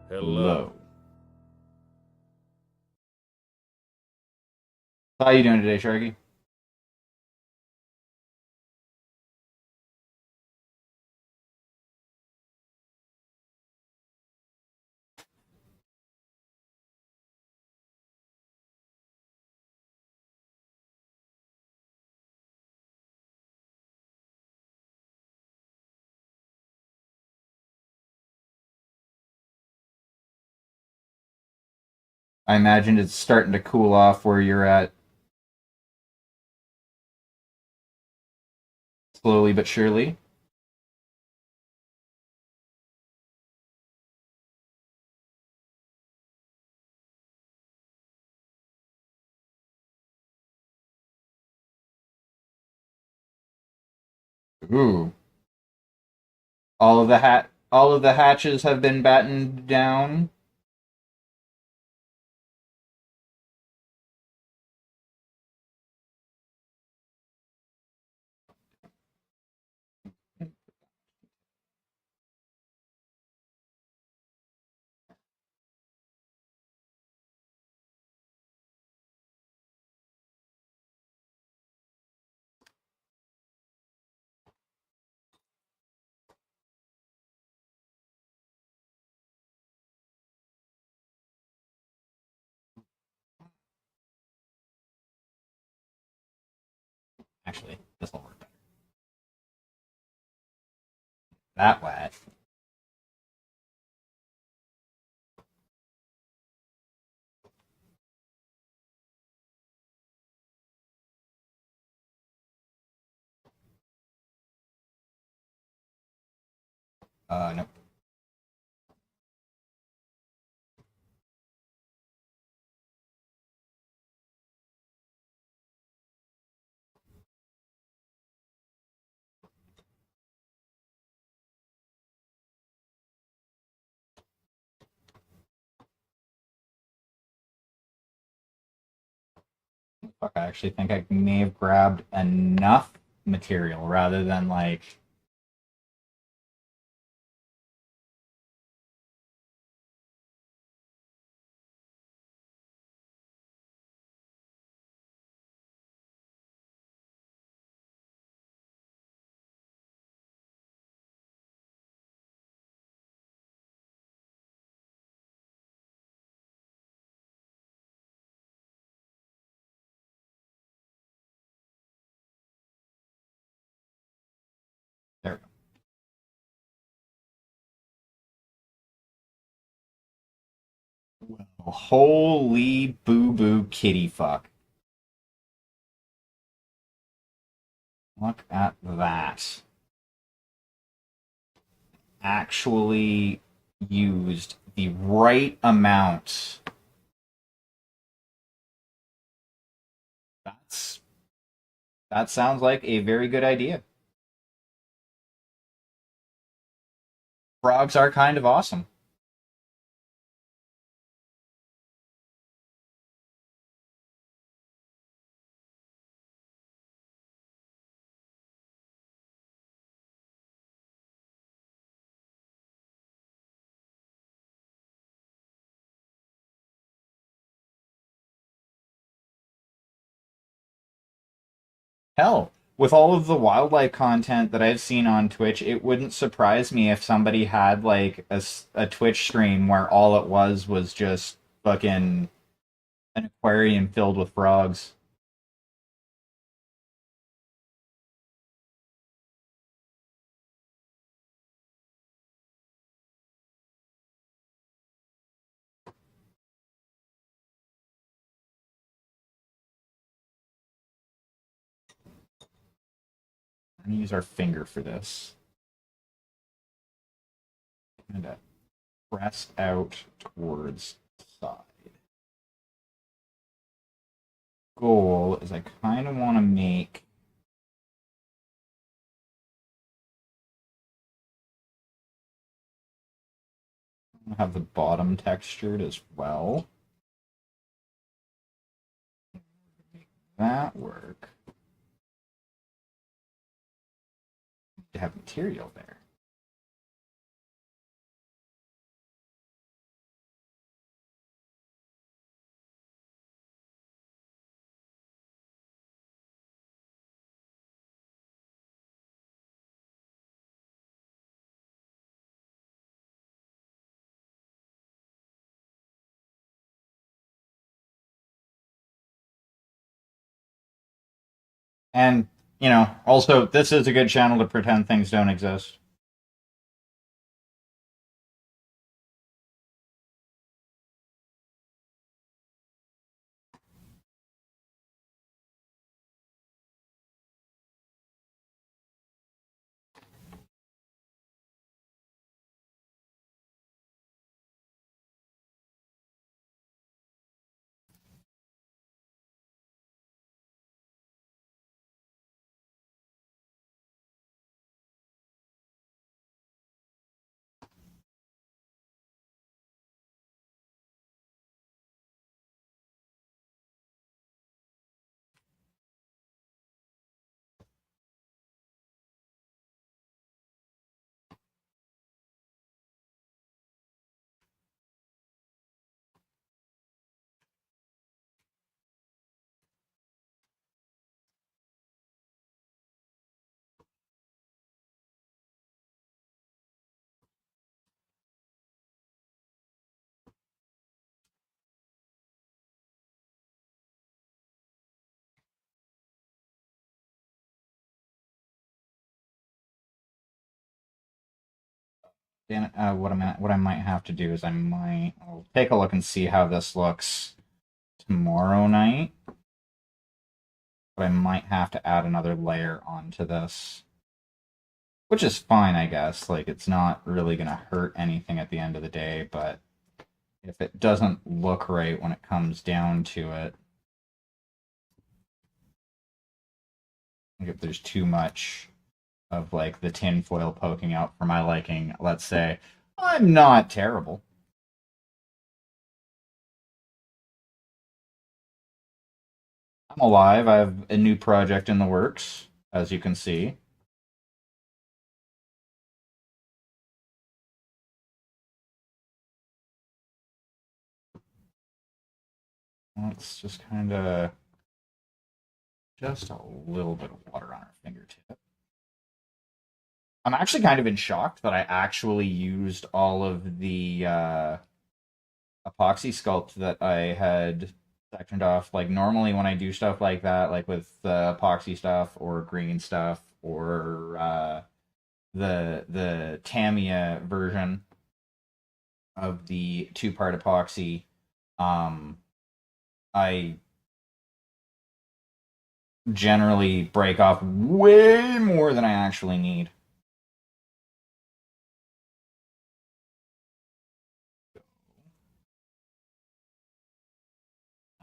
hello. How you doing today, Sharky? I imagine it's starting to cool off where you're at slowly but surely. Ooh. All of the hatches have been battened down. Actually, this will work better. That wet. No. Fuck, I actually think I may have grabbed enough material rather than like. There we go. Well, holy boo boo kitty fuck. Look at that. Actually used the right amount. That's that sounds like a very good idea. Frogs are kind of awesome. Hell, with all of the wildlife content that I've seen on Twitch, it wouldn't surprise me if somebody had like a Twitch stream where all it was just fucking an aquarium filled with frogs. I'm gonna use our finger for this. I'm gonna press out towards the side. Goal is I kind of want to make have the bottom textured as well. Make that work. To have material there. And, also, this is a good channel to pretend things don't exist. Then what I might have to do is I'll take a look and see how this looks tomorrow night. But I might have to add another layer onto this. Which is fine, I guess. Like, it's not really going to hurt anything at the end of the day, but if it doesn't look right when it comes down to it, like if there's too much of, like, the tin foil poking out for my liking, let's say, I'm not terrible. I'm alive. I have a new project in the works, as you can see. Let's just kind of just a little bit of water on our fingertip. I'm actually kind of in shock that I actually used all of the epoxy sculpt that I had sectioned off. Like normally when I do stuff like that, like with epoxy stuff or green stuff or the Tamiya version of the two-part epoxy, I generally break off way more than I actually need.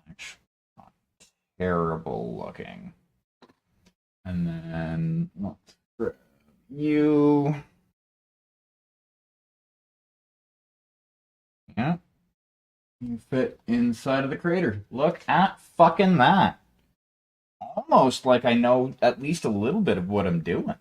Actually, not terrible looking. And then let's grab you. Yeah. You fit inside of the crater. Look at fucking that. Almost like I know at least a little bit of what I'm doing.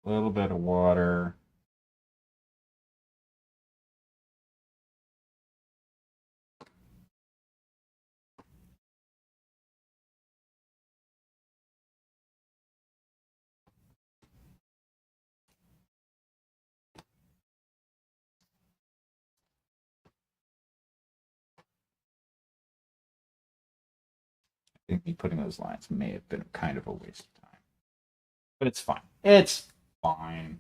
A little bit of water. I think me putting those lines may have been kind of a waste of time. But it's fine. It's fine.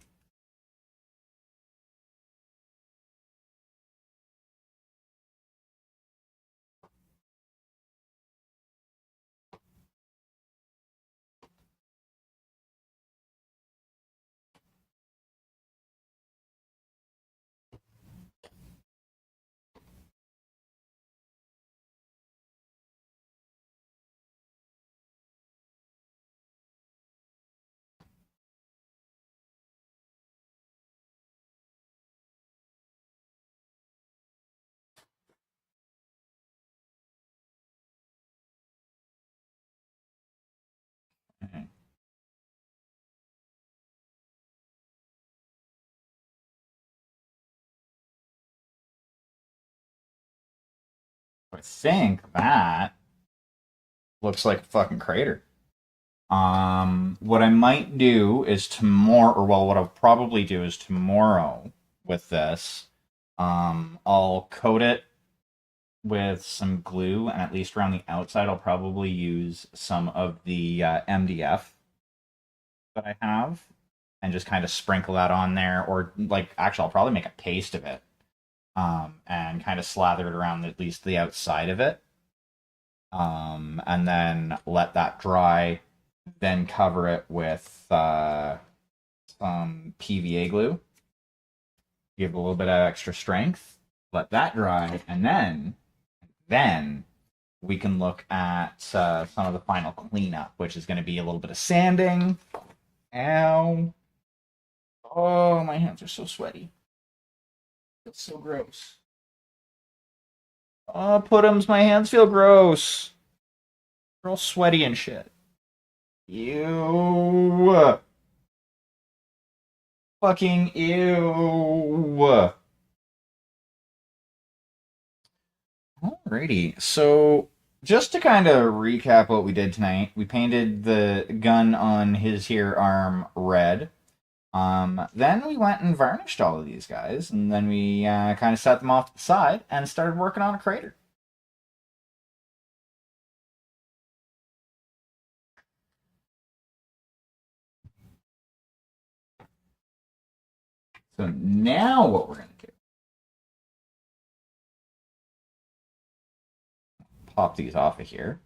Okay. I think that looks like a fucking crater. What I might do is tomorrow, or well, what I'll probably do is tomorrow with this, I'll coat it with some glue, and at least around the outside, I'll probably use some of the MDF that I have, and just kind of sprinkle that on there, or like, actually, I'll probably make a paste of it, and kind of slather it around at least the outside of it, and then let that dry. Then cover it with some PVA glue. Give it a little bit of extra strength. Let that dry, and then we can look at some of the final cleanup, which is going to be a little bit of sanding. Ow! Oh, my hands are so sweaty. It's so gross. Oh, Putums, my hands feel gross. They're all sweaty and shit. Ew. Fucking ew. Alrighty, so just to kind of recap what we did tonight, we painted the gun on his here arm red. Then we went and varnished all of these guys, and then we kind of set them off to the side and started working on a crater. So now what we're going to do, pop these off of here.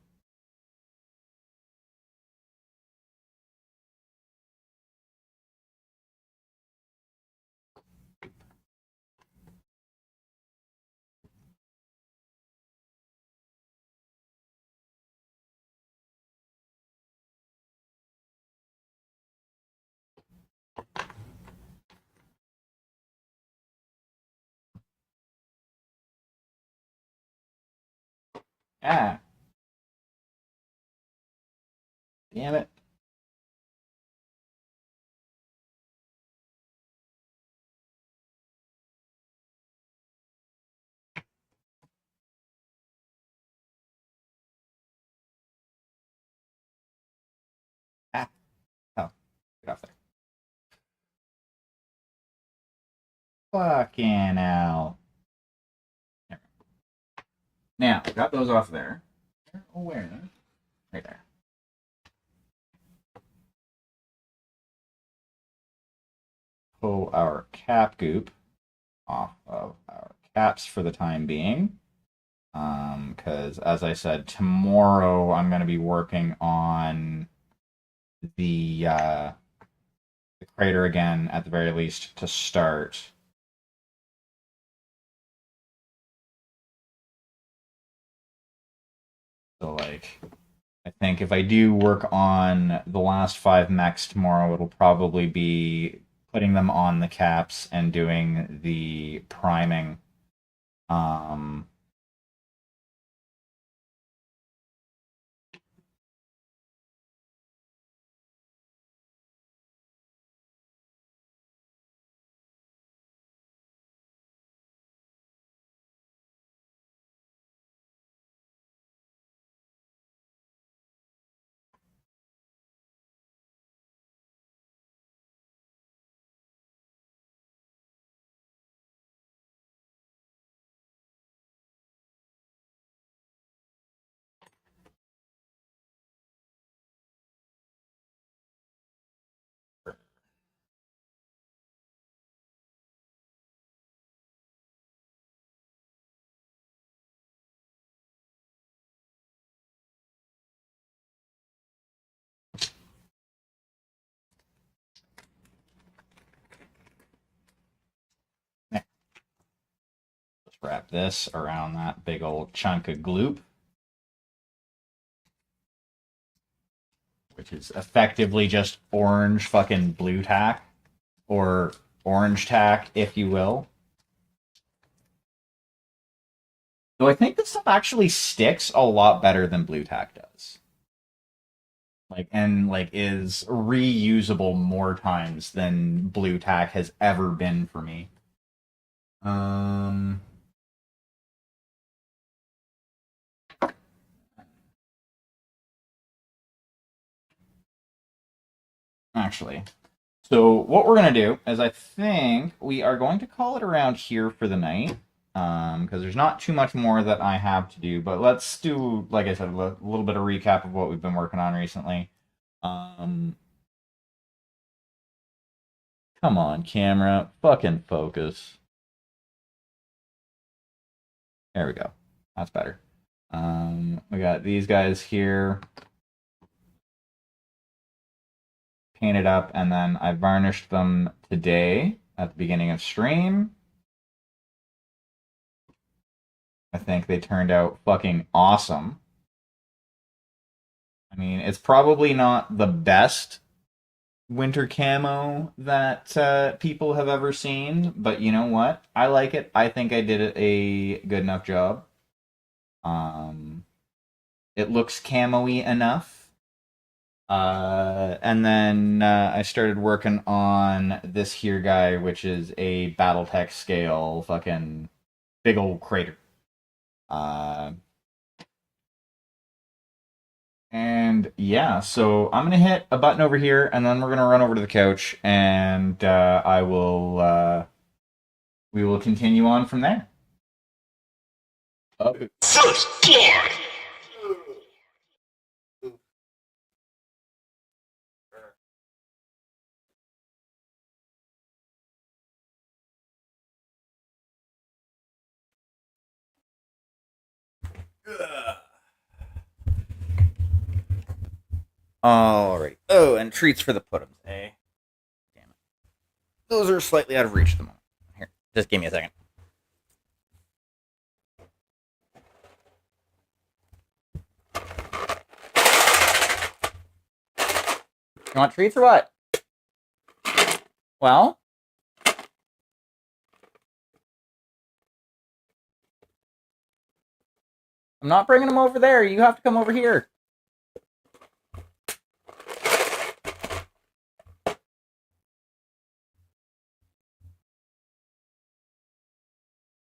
Ah, damn it. Ah, oh, get off there. Fucking hell. Now, got those off there. Awareness. Right there. Pull our cap goop off of our caps for the time being. Because, as I said, tomorrow I'm going to be working on the crater again, at the very least, to start. So, like, I think if I do work on the last 5 mechs tomorrow, it'll probably be putting them on the caps and doing the priming. Just wrap this around that big old chunk of gloop, which is effectively just orange fucking blue tack, or orange tack, if you will. Though I think this stuff actually sticks a lot better than blue tack does. And is reusable more times than blue tack has ever been for me. Actually, so what we're gonna do is I think we are going to call it around here for the night. Because there's not too much more that I have to do, but let's do, like I said, a little bit of recap of what we've been working on recently. Come on, camera, fucking focus. There we go. That's better. We got these guys here painted up, and then I varnished them today at the beginning of stream. I think they turned out fucking awesome. I mean, it's probably not the best winter camo that people have ever seen, but you know what? I like it. I think I did a good enough job. It looks camo-y enough. And then I started working on this here guy, which is a BattleTech scale fucking big old crater. And yeah, so I'm gonna hit a button over here, and then we're gonna run over to the couch, and we will continue on from there. First blood! Alright. Oh, and treats for the puddums, eh? Damn it. Those are slightly out of reach at the moment. Here, just give me a second. You want treats or what? Well? I'm not bringing them over there. You have to come over here.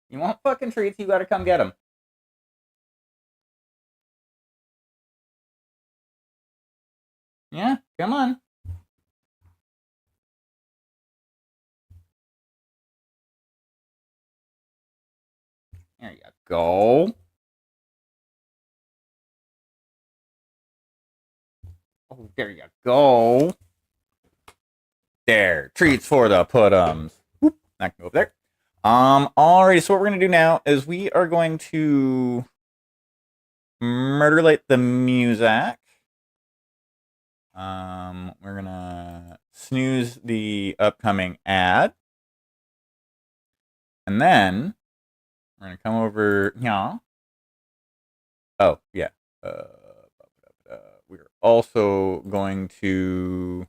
You want fucking treats, you gotta come get them. Yeah, come on. There you go. Oh, there you go. There. Treats for the puddums. Whoop. That can go over there. Alrighty, so what we're gonna do now is we are going to murderlate the music. We're gonna snooze the upcoming ad. And then we're gonna come over here. Oh, yeah. We're also going to